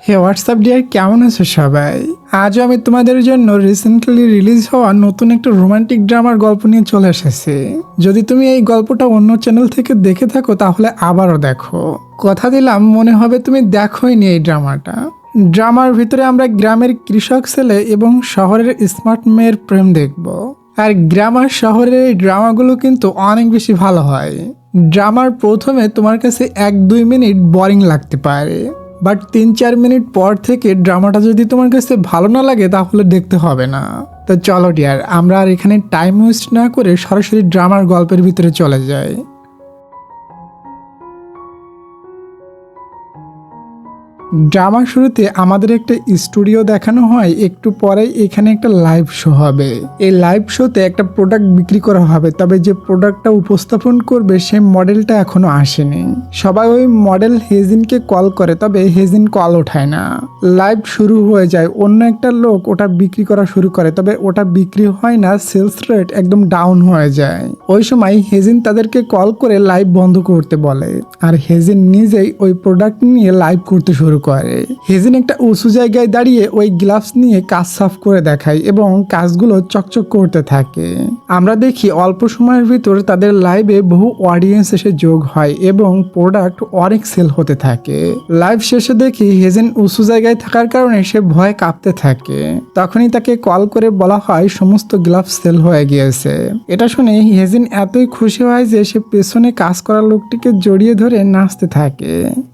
হে WhatsApp deer, কেমন আছো সবাই? আজও আমি তোমাদের জন্য রিসেন্টলি রিলিজ হওয়া নতুন একটা রোমান্টিক ড্রামার গল্প নিয়ে চলে এসেছি। যদি তুমি এই গল্পটা অন্য চ্যানেল থেকে দেখে থাকো তাহলে আবারও দেখো। কথা দিলাম মনে হবে তুমি দেখোই নি এই ড্রামাটা। ড্রামার ভিতরে আমরা গ্রামের কৃষক ছেলে এবং শহরের স্মার্ট মেয়ের প্রেম দেখব। আর গ্রাম আর শহরের এই ড্রামাগুলো কিন্তু অনেক বেশি ভালো হয়। ড্রামার প্রথমে তোমার কাছে 1-2 মিনিট বোরিং লাগতে পারে, বাট 3-4 মিনিট পর থেকে ড্রামাটা যদি তোমার কাছে ভালো না লাগে তাহলে দেখতে হবে না। তো চলো ডিয়ার, আমরা আর এখানে টাইম ওয়েস্ট না করে সরাসরি ড্রামার গল্পের ভিতরে চলে যাই। ড্রামার শুরুতে আমাদের একটা স্টুডিও দেখানো হয়, একটু পরেই এখানে একটা লাইভ শো হবে। এই লাইভ শোতে একটা প্রোডাক্ট বিক্রি করা হবে, তবে যে প্রোডাক্টটা উপস্থাপন করবে সেই মডেলটা এখনো আসেনি। সবাই ওই মডেল হেজিনকে কল করে, তবে হেজিন কল ওঠায় না। লাইভ শুরু হয়ে যায়, অন্য একটা লোক ওটা বিক্রি করা শুরু করে, তবে ওটা বিক্রি হয় না, সেলস রেট একদম ডাউন হয়ে যায়। ওই সময় হেজিন তাদেরকে কল করে লাইভ বন্ধ করতে বলে, আর হেজিন নিজেই ওই প্রোডাক্ট নিয়ে লাইভ করতে শুরু করে। হেজিন একটা উঁচু জায়গায় দাঁড়িয়ে ওই গ্লাভস নিয়ে কাজ সাফ করে দেখায় এবং কাজগুলো চকচক করতে থাকে। আমরা দেখি অল্প সময়ের ভিতর তাদের লাইভে বহু অডিয়েন্স এসে যোগ হয় এবং প্রোডাক্ট অনেক সেল হতে থাকে। লাইভ শেষে দেখি হেজিন উঁচু জায়গায় থাকার কারণে সে ভয়ে কাঁপতে থাকে। তখনই তাকে কল করে বলা হয় সমস্ত গ্লাভস সেল হয়ে গিয়েছে। এটা শুনে হেজিন এতই খুশি হয় যে সে পেছনে কাজ করা লোকটিকে জড়িয়ে ধরে নাচতে থাকে।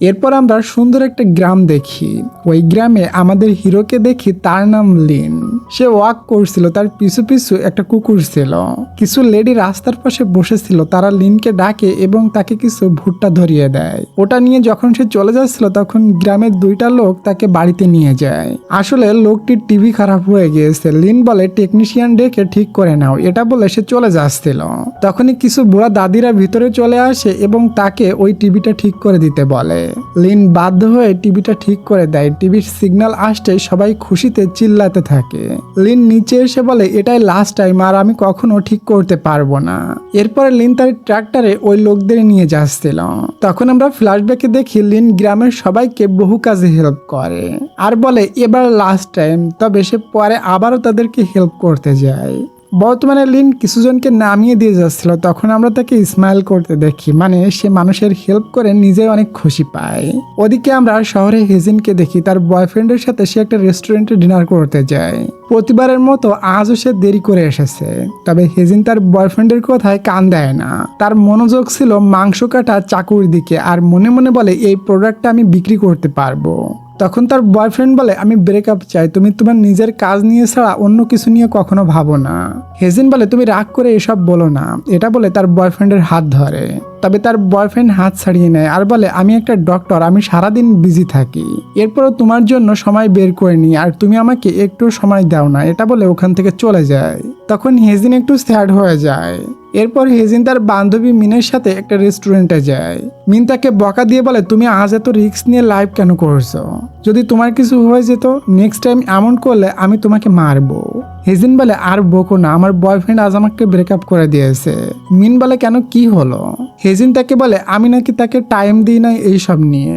এরপর আমরা সুন্দর একটা গ্রাম দেখি। ওই গ্রামে আমাদের হিরোকে দেখি, তার নাম লিন। সে ওয়াক করছিল, তার পিছু পিছু একটা কুকুর ছিল। কিছু লেডি রাস্তার পাশে বসেছিল, তারা লিনকে ডাকে এবং তাকে কিছু ভুট্টা ধরিয়ে দেয়। ওটা নিয়ে যখন সে চলে যাচ্ছিল তখন গ্রামের 2টা লোক তাকে বাড়িতে নিয়ে যায়। আসলে লোকটির টিভি খারাপ হয়ে গিয়েছে। লিন বলে টেকনিশিয়ান ডেকে ঠিক করে নাও, এটা বলে সে চলে যাচ্ছিল। তখনই কিছু বুড়া দাদিরা ভিতরে চলে আসে এবং তাকে ওই টিভিটা ঠিক করে দিতে বলে। লিন বাধ্য হয়ে টিভিটা ঠিক করে দেয়। টিভির সিগন্যাল আসতে সবাই খুশিতে চিল্লাতে থাকে। লিন নিচে এসে বলে এটাই লাস্ট টাইম, আর আমি কখনো ঠিক করতে পারবো না। এরপরে লিন তার ট্রাক্টরে ওই লোকদের নিয়ে যাচ্ছিল। তখন আমরা ফ্ল্যাশব্যাকে দেখি লিন গ্রামের সবাইকে বহু কাজে হেল্প করে আর বলে এবার লাস্ট টাইম, তবে সে পরে আবারও তাদেরকে হেল্প করতে যায়। বর্তমানে লিন কিছুজনকে নামিয়ে দিয়ে যাচ্ছিল, তখন আমরা তাকে স্মাইল করতে দেখি, মানে সে মানুষের হেল্প করে নিজে অনেক খুশি পায়। ওদিকে আমরা শহরে হেজিনকে দেখি, তার বয়ফ্রেন্ডের সাথে সে একটা রেস্টুরেন্টে ডিনার করতে যায়। প্রতিবারের মতো আজও সে দেরি করে এসেছে, তবে হেজিন তার বয়ফ্রেন্ডের কথায় কান দেয় না। তার মনোযোগ ছিল মাংস কাটা চাকুর দিকে, আর মনে মনে বলে এই প্রোডাক্টটা আমি বিক্রি করতে পারবো। তখন তার বয়ফ্রেন্ড বলে আমি ব্রেকআপ চাই, তুমি তোমার নিজের কাজ নিয়ে ছাড়া অন্য কিছু নিয়ে কখনো ভাবো না। হেজিন বলে তুমি রাগ করে এসব বলো না, এটা বলে তার বয়ফ্রেন্ডের হাত ধরে। তবে তার বয়ফ্রেন্ড হাত ছাড়িয়ে নেয় আর বলে আমি একটা ডক্টর, আমি সারাদিন বিজি থাকি, এরপরও তোমার জন্য সময় বের করে নিই, আর তুমি আমাকে একটু সময় দাও না, এটা বলে ওখান থেকে চলে যায়। তখন হেজিন একটু স্যাড হয়ে যায়। এরপর হেজিন তার বান্ধবী মিনের সাথে একটা রেস্টুরেন্টে যায়। মিন তাকে বকা দিয়ে বলে তুমি আজ এত রিস্ক নিয়ে লাইভ কেন করছো? যদি তোমার কিছু হয়ে যেত, নেক্সট টাইম এমন করলে আমি তোমাকে মারবো। হেজিন বলে আর বকো না, আমার বয়ফ্রেন্ড আজ আমাকে ব্রেকআপ করে দিয়েছে। মিন বলে কেন, কি হলো? হেজিন তাকে বলে আমি নাকি তাকে টাইম দিই না এইসব নিয়ে।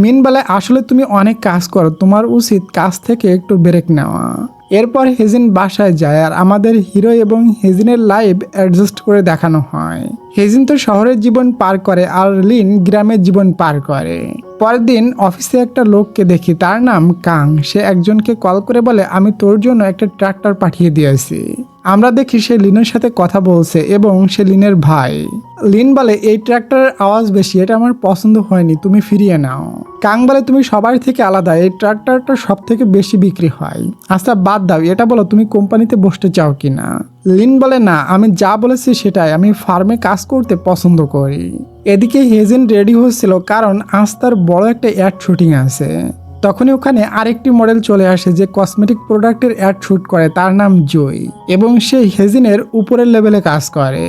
মিন বলে আসলে তুমি অনেক কাজ করো, তোমার উচিত কাজ থেকে একটু ব্রেক নেওয়া। এরপর হেজিন বাসায় যায় আর আমাদের হিরো এবং হেজিনের লাইফ অ্যাডজাস্ট করে দেখানো হয়। হেজিন তো শহরের জীবন পার করে আর লিন গ্রামের জীবন পার করে। পরের দিন অফিসে একটা লোককে দেখি, তার নাম কাং। সে একজনকে কল করে বলে আমি তোর জন্য একটা ট্রাক্টর পাঠিয়ে দিয়েছি। আমরা দেখি সে লিনের সাথে কথা বলছে এবং সে লিনের ভাই। লিন বলে এই ট্রাক্টরের আওয়াজ বেশি, এটা আমার পছন্দ হয়নি, তুমি ফিরিয়ে নাও। কাং বলে তুমি সবার থেকে আলাদা, এই ট্রাক্টরটা সব থেকে বেশি বিক্রি হয়। আচ্ছা বাদ দাও, এটা বলো তুমি কোম্পানিতে বসতে চাও কিনা? লিন বলে না, আমি যা বলেছি সেটাই, আমি ফার্মে কাজ করতে পছন্দ করি। এদিকে হেজিন রেডি হচ্ছিল, কারণ আজ তার বড় একটা অ্যাড শুটিং আছে। তখনই ওখানে আরেকটি মডেল চলে আসে যে কসমেটিক প্রোডাক্টের অ্যাড শুট করে, তার নাম জুই এবং সে হেজিনের উপরের লেভেলে কাজ করে।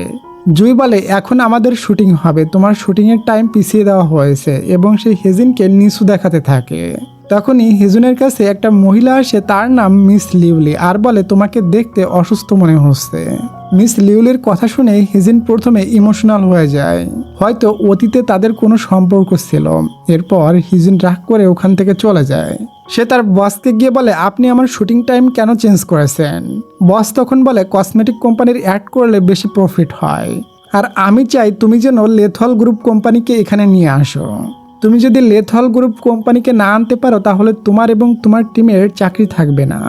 জুই বলে এখন আমাদের শুটিং হবে, তোমার শুটিংয়ের টাইম পিছিয়ে দেওয়া হয়েছে, এবং সে হেজিনকে নিচু দেখাতে থাকে। তখনই হেজুনের কাছে একটা মহিলা আসে, তার নাম মিস লিউলি, আর বলে তোমাকে দেখতে অসুস্থ মনে হচ্ছে। মিস লিউলির কথা শুনে হেজিন প্রথমে ইমোশনাল হয়ে যায়, হয়তো অতীতে তাদের কোনো সম্পর্ক ছিল। এরপর হেজিন রাগ করে ওখান থেকে চলে যায়। সে তার বসকে গিয়ে বলে আপনি আমার শুটিং টাইম কেন চেঞ্জ করেছেন। বস তখন বলে কসমেটিক কোম্পানির অ্যাড করলে বেশি প্রফিট হয়, আর আমি চাই তুমি যেন লেথল গ্রুপ কোম্পানিকে এখানে নিয়ে আসো। তুমি যদি লেথল গ্রুপ কোম্পানিকে না আনতে পারো তাহলে তোমার এবং তোমার টিমের চাকরি থাকবে না।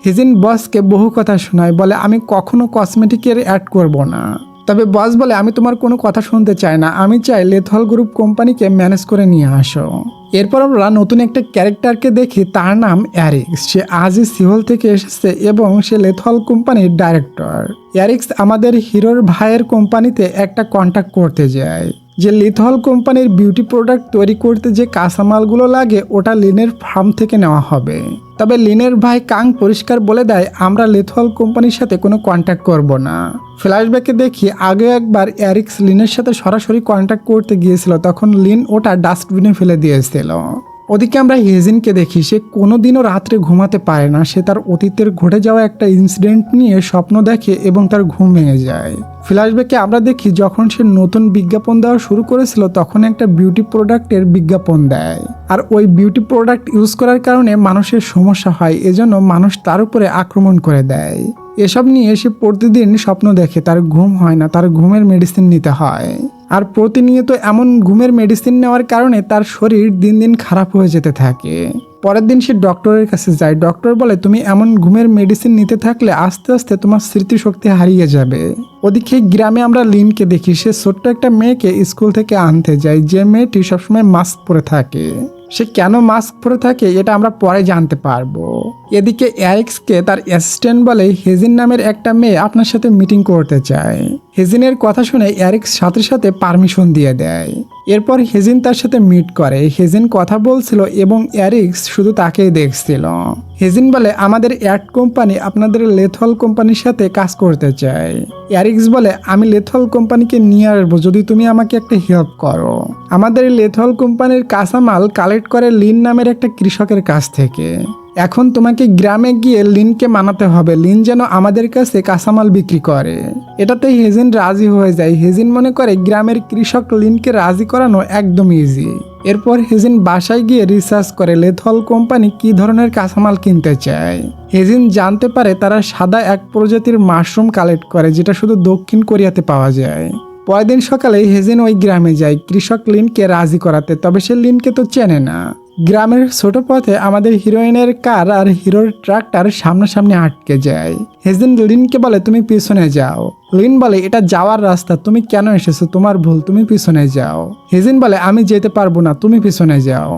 হেজিন বসকে বহু কথা শোনায়, বলে আমি কখনো কসমেটিকের অ্যাড করব না। তবে বস বলে আমি তোমার কোনো কথা শুনতে চাই না, আমি চাই লেথল গ্রুপ কোম্পানিকে ম্যানেজ করে নিয়ে আসো। এরপর আমরা নতুন একটা ক্যারেক্টারকে দেখি, তার নাম অ্যারিক্স। সে আজই সিওল থেকে এসেছে এবং সে লেথল কোম্পানির ডাইরেক্টর। অ্যারিক্স আমাদের হিরোর ভাইয়ের কোম্পানিতে একটা কন্ট্যাক্ট করতে যায়, যে লিথল কোম্পানির বিউটি প্রোডাক্ট তৈরি করতে যে কাঁচামালগুলো লাগে ওটা লিনের ফার্ম থেকে নেওয়া হবে। তবে লিনের ভাই কাং পরিষ্কার বলে দেয় আমরা লিথল কোম্পানির সাথে কোনো কন্ট্যাক্ট করব না। ফ্ল্যাশব্যাকে দেখি আগে একবার অ্যারিক্স লিনের সাথে সরাসরি কন্ট্যাক্ট করতে গিয়েছিল, তখন লিন ওটা ডাস্টবিনে ফেলে দিয়েছিল। ওদিকে আমরা হেজিনকে দেখি, সে কোনোদিনও রাত্রে ঘুমাতে পারে না। সে তার অতীতের ঘটে যাওয়া একটা ইনসিডেন্ট নিয়ে স্বপ্ন দেখে এবং তার ঘুম ভেঙে যায়। ফ্ল্যাশব্যাকে আমরা দেখি যখন সে নতুন বিজ্ঞাপন দেওয়া শুরু করেছিল তখন একটা বিউটি প্রোডাক্টের বিজ্ঞাপন দেয়, আর ওই বিউটি প্রোডাক্ট ইউজ করার কারণে মানুষের সমস্যা হয়, এজন্য মানুষ তার উপরে আক্রমণ করে দেয়। এসব নিয়ে সে প্রতিদিন স্বপ্ন দেখে, তার ঘুম হয় না, তার ঘুমের মেডিসিন নিতে হয়। আর প্রতিনিয়ত এমন ঘুমের মেডিসিন নেওয়ার কারণে তার শরীর দিন দিন খারাপ হয়ে যেতে থাকে। পরের দিন সে ডক্টরের কাছে যায়। ডক্টর বলে তুমি এমন ঘুমের মেডিসিন নিতে থাকলে আস্তে আস্তে তোমার স্মৃতিশক্তি হারিয়ে যাবে। ওদিকে গ্রামে আমরা লিনকে দেখি, সে ছোট্ট একটা মেয়েকে স্কুল থেকে আনতে যায়, যে মেয়েটি সবসময় মাস্ক পরে থাকে। সে কেন মাস্ক পরে থাকে এটা আমরা পরে জানতে পারবো। এদিকে অ্যারিক্সকে তার অ্যাসিস্ট্যান্ট বলে হেজিন নামের একটা মেয়ে আপনার সাথে মিটিং করতে চায়। হেজিনের কথা শুনে অ্যারিক্স সাথে সাথে পারমিশন দিয়ে দেয়। এরপর হেজিন তার সাথে মিট করে। হেজিন কথা বলছিল এবং অ্যারিক্স শুধু তাকেই দেখছিল। হেজিন বলে আমাদের অ্যাড কোম্পানি আপনাদের লেথল কোম্পানির সাথে কাজ করতে চায়। অ্যারিক্স বলে আমি লেথল কোম্পানিকে নিয়ে আসবো যদি তুমি আমাকে একটা হেল্প করো। আমাদের লেথল কোম্পানির কাঁচামাল কালেক্ট করে লিন নামের একটা কৃষকের কাছ থেকে। এখন তোমাকে গ্রামে গিয়ে লিনকে মানাতে হবে লিন যেন আমাদের কাছে কাঁচামাল বিক্রি করে। এটাতে হেজিন রাজি হয়ে যায়। হেজিন মনে করে গ্রামের কৃষক লিনকে রাজি করানো একদম ইজি। এরপর হেজিন বাসায় গিয়ে রিসার্চ করে লেথল কোম্পানি কি ধরনের কাঁচামাল কিনতে চায়। হেজিন জানতে পারে তারা সাদা এক প্রজাতির মাশরুম কালেক্ট করে যেটা শুধু দক্ষিণ কোরিয়াতে পাওয়া যায়। পরের দিন সকালে হেজিন ওই গ্রামে যায় কৃষক লিনকে রাজি করাতে, তবে সে লিনকে তো চেনে না। গ্রামের ছোট পথে আমাদের হিরোইনের কার আর হিরোর ট্রাক্টর সামনাসামনি আটকে যায়। হেজিন লিনকে বলে তুমি পিছনে যাও। লিন বলে এটা যাওয়ার রাস্তা, তুমি কেন এসেছো, তোমার ভুল, তুমি পিছনে যাও। হেজিন বলে আমি যেতে পারবো না, তুমি পিছনে যাও।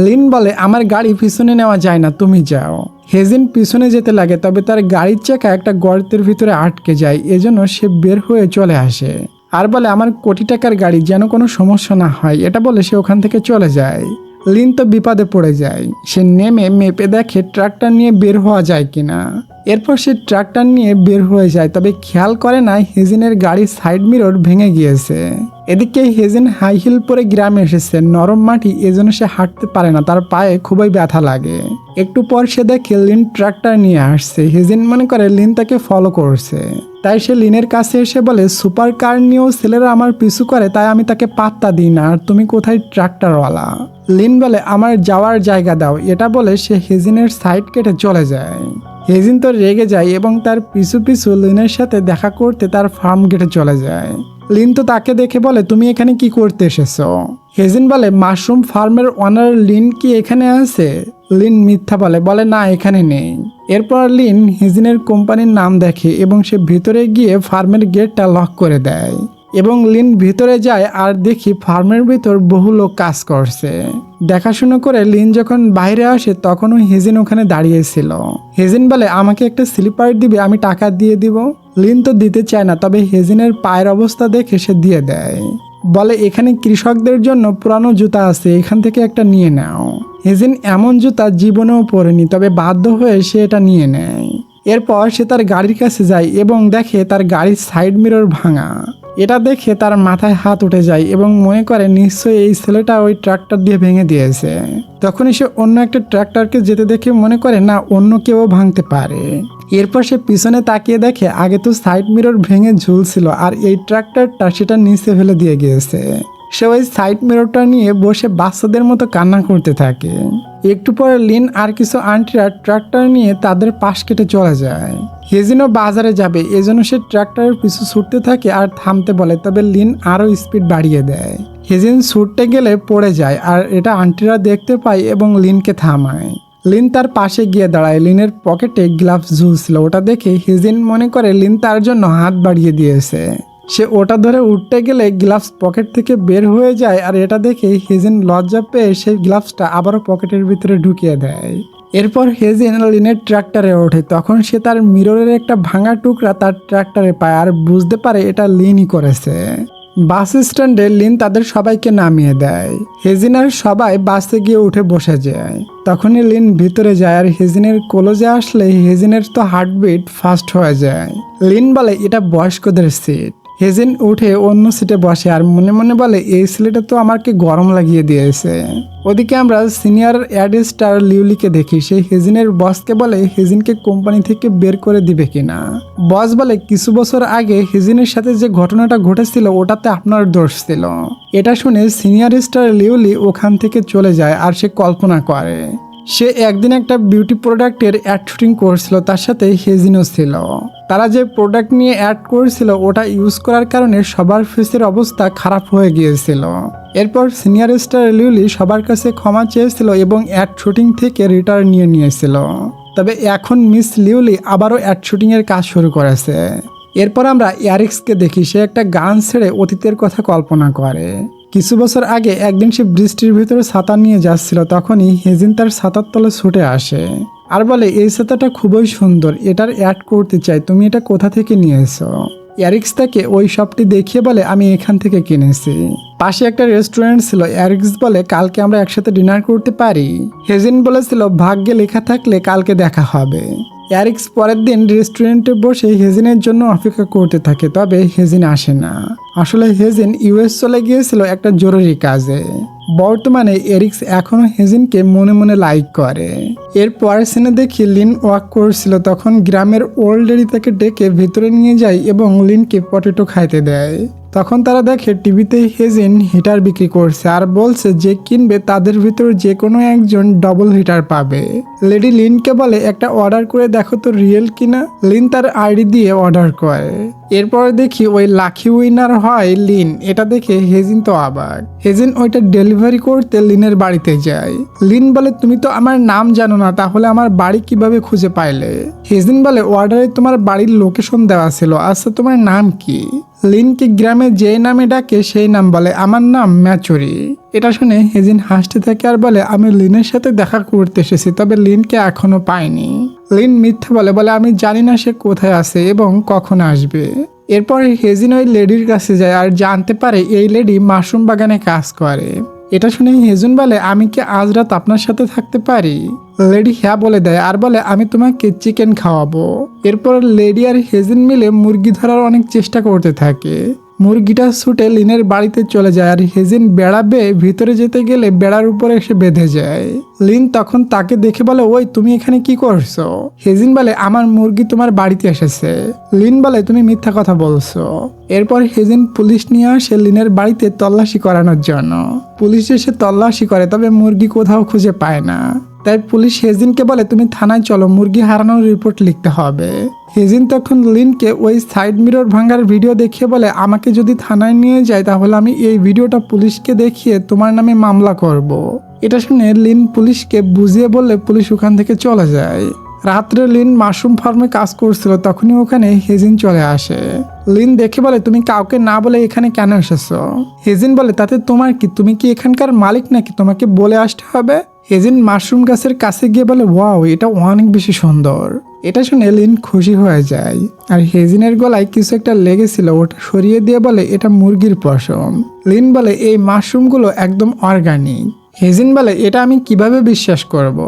লিন বলে আমার গাড়ি পিছনে নেওয়া যায় না, তুমি যাও। হেজিন পিছনে যেতে লাগে, তবে তার গাড়ির চাকা একটা গর্তের ভিতরে আটকে যায়, এজন্য সে বের হয়ে চলে আসে আর বলে আমার কোটি টাকার গাড়ি, যেন কোনো সমস্যা না হয়। এটা বলে সে ওখান থেকে চলে যায়। লিন তো বিপদে পড়ে যায়। সে নেমে মেপে দেখে ট্রাক্টর নিয়ে বের হওয়া যায় কিনা। এরপর সে ট্রাক্টর নিয়ে বের হয়ে যায়, তবে খেয়াল করে না হেজিনের গাড়ির সাইড মিরর ভেঙে গিয়েছে। এদিকে হেজিন হাই হিল পরে গ্রামে এসেছে, নরম মাটি, এজন্য সে হাঁটতে পারে না, তার পায়ে খুবই ব্যথা লাগে। একটু পর সে দেখে লিন ট্রাক্টর নিয়ে আসছে। হেজিন মনে করে লিন তাকে ফলো করছে, তাই সে লিনের কাছে এসে বলে সুপার কার নিয়েও ছেলেরা আমার পিছু করে, তাই আমি তাকে পাত্তা দিই না, আর তুমি কোথায় ট্রাক্টরওয়ালা। লিন বলে আমার যাওয়ার জায়গা দাও। এটা বলে সে হেজিনের সাইড কেটে চলে যায়। হেজিন তো রেগে যায় এবং তার পিছু পিছু লিনের সাথে দেখা করতে তার ফার্ম গেটে চলে যায়। লিন তো তাকে দেখে বলে তুমি এখানে কি করতে এসেছো। হেজিন বলে মাশরুম ফার্মের ওনার লিন কি এখানে আছে। লিন মিথ্যা বলে না এখানে নেই। এরপর লিন হেজিনের কোম্পানির নাম দেখে এবং সে ভিতরে গিয়ে ফার্মের গেটটা লক করে দেয় এবং লিন ভিতরে যায় আর দেখি ফার্মের ভিতর বহু লোক কাজ করছে। দেখাশোনা করে লিন যখন বাইরে আসে তখনও হেজিন ওখানে দাঁড়িয়েছিল। হেজিন বলে আমাকে একটা স্লিপার দিবে, আমি টাকা দিয়ে দিব। লিন তো দিতে চায় না, তবে হেজিনের পায়ের অবস্থা দেখে সে দিয়ে দেয়। বলে এখানে কৃষকদের জন্য পুরানো জুতা আছে, এখান থেকে একটা নিয়ে নাও। হেজিন এমন জুতা জীবনেও পরেনি, তবে বাধ্য হয়ে সে এটা নিয়ে নেয়। এরপর সে তার গাড়ির কাছে যায় এবং দেখে তার গাড়ির সাইড মিরর ভাঙা। এটা দেখে তার মাথায় হাত উঠে যায় এবং মনে করে নিশ্চয়ই এই ছেলেটা ওই ট্রাক্টর দিয়ে ভেঙে দিয়েছে। তখনই সে অন্য একটা ট্রাক্টরকে যেতে দেখে মনে করে না অন্য কেউ ভাঙতে পারে। এরপর সে পিছনে তাকিয়ে দেখে আগে তো সাইড মিরর ভেঙে ঝুলছিল আর এই ট্রাক্টরটা সেটা নিচে ফেলে দিয়ে গিয়েছে। সে ওই সাইড মিররটা নিয়ে বসে বাচ্চাদের মতো কান্না করতে থাকে। একটু পরে লিন আর কিছু আন্টিরা ট্রাক্টর নিয়ে তাদের পাশ কেটে চলে যায়। হেজিনও বাজারে যাবে, এজন্য সে ট্রাক্টরের পিছু ছুটতে থাকে আর থামতে বলে, তবে লিন আরও স্পিড বাড়িয়ে দেয়। হেজিন ছুটতে গেলে পড়ে যায় আর এটা আন্টিরা দেখতে পায় এবং লিনকে থামায়। লিন তার পাশে গিয়ে দাঁড়ায়। লিনের পকেটে গ্লাভস ঝুলছিল, ওটা দেখে হেজিন মনে করে লিন তার জন্য হাত বাড়িয়ে দিয়েছে। সে ওটা ধরে উঠতে গেলে গ্লাভস পকেট থেকে বের হয়ে যায় আর এটা দেখে হেজিন লজ্জা পেয়ে সেই গ্লাভসটা আবারও পকেটের ভিতরে ঢুকিয়ে দেয়। এরপর হেজিন লিনের ট্রাক্টরে ওঠে, তখন সে তার মিররের একটা ভাঙা টুকরা তার ট্রাক্টরে পায় আর বুঝতে পারে এটা লিনই করেছে। বাস স্ট্যান্ডে লিন তাদের সবাইকে নামিয়ে দেয়। হেজিন আর সবাই বাসে গিয়ে উঠে বসে যায়। তখনই লিন ভিতরে যায় আর হেজিনের ক্লোজে আসলে হেজিনের তো হার্টবিট ফাস্ট হয়ে যায়। লিন বলে এটা বয়স্কদের সিট। হেজিন উঠে অন্য সিটে বসে আর মনে মনে বলে এই ছেলেটা তো আমাকে গরম লাগিয়ে দিয়েছে। ওদিকে আমরা সিনিয়র অ্যাড স্টার লিউলিকে দেখি, সেই হেজিনের বসকে বলে হেজিনকে কোম্পানি থেকে বের করে দিবে কিনা। বস বলে কিছু বছর আগে হেজিনের সাথে যে ঘটনাটা ঘটেছিল ওটাতে আপনার দোষ ছিল। এটা শুনে সিনিয়র স্টার লিউলি ওখান থেকে চলে যায় আর সে কল্পনা করে সে একদিন একটা বিউটি প্রোডাক্টের অ্যাড শুটিং করছিল, তার সাথে হেজিনও ছিল। তারা যে প্রোডাক্ট নিয়ে অ্যাড করছিল ওটা ইউজ করার কারণে সবার ফেসের অবস্থা খারাপ হয়ে গিয়েছিল। এরপর সিনিয়র স্টার লিউলি সবার কাছে ক্ষমা চেয়েছিল এবং অ্যাড শুটিং থেকে রিটার্ন নিয়ে নিয়েছিল। তবে এখন মিস লিউলি আবারও অ্যাড শুটিংয়ের কাজ শুরু করেছে। এরপর আমরা এরিক্সকে দেখি, সে একটা গান ছেড়ে অতীতের কথা কল্পনা করে। কিছু বছর আগে একদিন সে বৃষ্টির ভিতরে ছাতা নিয়ে যাচ্ছিল, তখনই হেজিন তার ছাতার তলে ছুটে আসে আর বলে এই ছাতাটা খুবই সুন্দর, এটার অ্যাড করতে চাই, তুমি এটা কোথা থেকে নিয়েছো। এরিক্স তাকে ওই শপটি দেখিয়ে বলে আমি এখান থেকে কিনেছি। পাশে একটা রেস্টুরেন্ট ছিল। এরিক্স বলে কালকে আমরা একসাথে ডিনার করতে পারি। হেজিন বলেছিল ভাগ্যে লেখা থাকলে কালকে দেখা হবে। এরিক্স পরের দিন রেস্টুরেন্টে বসে হেজিনের জন্য অপেক্ষা করতে থাকে, তবে হেজিন আসে না। আসলে হেজিন ইউএস চলে গিয়েছিল একটা জরুরি কাজে। বর্তমানে এরিক্স এখনো হেজিনকে মনে মনে লাইক করে। এর পরের সিনে দেখি লিন ওয়াক করছিল, তখন গ্রামের ওল্ড লেডি তাকে ডেকে ভেতরে নিয়ে যায় এবং লিনকে পটেটো খাইতে দেয়। তখন তারা দেখে টিভিতে হেজিন হিটার বিক্রি করছে আর বলছে যে কিনবে তাদের ভিতর যে কোনো একজন ডবল হিটার পাবে। লেডি লিনকে বলে একটা অর্ডার করে দেখো তো রিয়েল কিনা। লিন তার আইডি দিয়ে অর্ডার করে। এরপর দেখি ওই লাকি উইনার হয় লিন। এটা দেখে হেজিন তো অবাক। হেজিন ওইটা ডেলিভারি করতে লিনের বাড়িতে যায়। লিন বলে তুমি তো আমার নাম জানো না, তাহলে আমার বাড়ি কিভাবে খুঁজে পাইলে। হেজিন বলে অর্ডারে তোমার বাড়ির লোকেশন দেওয়া ছিল, আচ্ছা তোমার নাম কি। লিনকে গ্রামে যে নামে ডাকে সেই নাম বলে আমার নাম ম্যাচুরি। এটা শুনে হেজিন হাসতে থাকে আর বলে আমি লিনের সাথে দেখা করতে এসেছি, তবে লিনকে এখনো পাইনি। লিন মিথ্যা বলে আমি জানি না সে কোথায় আছে এবং কখন আসবে। এরপর হেজিন ওই লেডির কাছে যায় আর জানতে পারে এই লেডি মাশরুম বাগানে কাজ করে। এটা শুনে হেজিন বলে আমি কি আজ রাত আপনার সাথে থাকতে পারি। লেডি হ্যাঁ বলে দেয় আর বলে আমি তোমাকে চিকেন খাওয়াবো। এরপর লেডি আর হেজিন মিলে মুরগি ধরার অনেক চেষ্টা করতে থাকে। মুরগিটা ছুটে লিনের বাড়িতে চলে যায় আর হেজিন বেড়া বেয়ে ভিতরে যেতে গেলে বেড়ার উপরে এসে বেঁধে যায়। লিন তখন তাকে দেখে বলে ওই তুমি এখানে কি করছো। হেজিন বলে আমার মুরগি তোমার বাড়িতে এসেছে। লিন বলে তুমি মিথ্যা কথা বলছো। এরপর হেজিন পুলিশ নিয়ে আসে লিনের বাড়িতে তল্লাশি করানোর জন্য। পুলিশ এসে তল্লাশি করে, তবে মুরগি কোথাও খুঁজে পায় না। তাই পুলিশ হেজিনকে বলে তুমি থানায় চলো, মুরগি হারানোর রিপোর্ট লিখতে হবে। হেজিন তখন লিনকে ওই সাইড মিরর ভাঙার ভিডিও দেখিয়ে বলে আমাকে যদি থানায় নিয়ে যায় তাহলে আমি এই ভিডিওটা পুলিশকে দেখিয়ে তোমার নামে মামলা করব। এটা শুনে লিন পুলিশকে বুঝিয়ে বললে পুলিশ ওখান থেকে চলে যায়। রাত্রে লিন মাশরুম ফার্মে কাজ করছিল, তখনই ওখানে হেজিন চলে আসে। লিন দেখে বলে তুমি কাউকে না বলে এখানে কেন এসেছো। হেজিন বলে তাতে তোমার কি, তুমি কি এখানকার মালিক নাকি তোমাকে বলে আসতে হবে। হেজিন মাশরুম গাছের কাছে গিয়ে বলে ওয়াও এটা অনেক বেশি সুন্দর। এটা শুনে লিন খুশি হয়ে যায় আর হেজিনের গলায় কিছু একটা লেগেছিল ওটা সরিয়ে দিয়ে বলে এটা মুরগির পশম। লিন বলে এই মাশরুমগুলো একদম অর্গানিক। হেজিন বলে এটা আমি কিভাবে বিশ্বাস করব।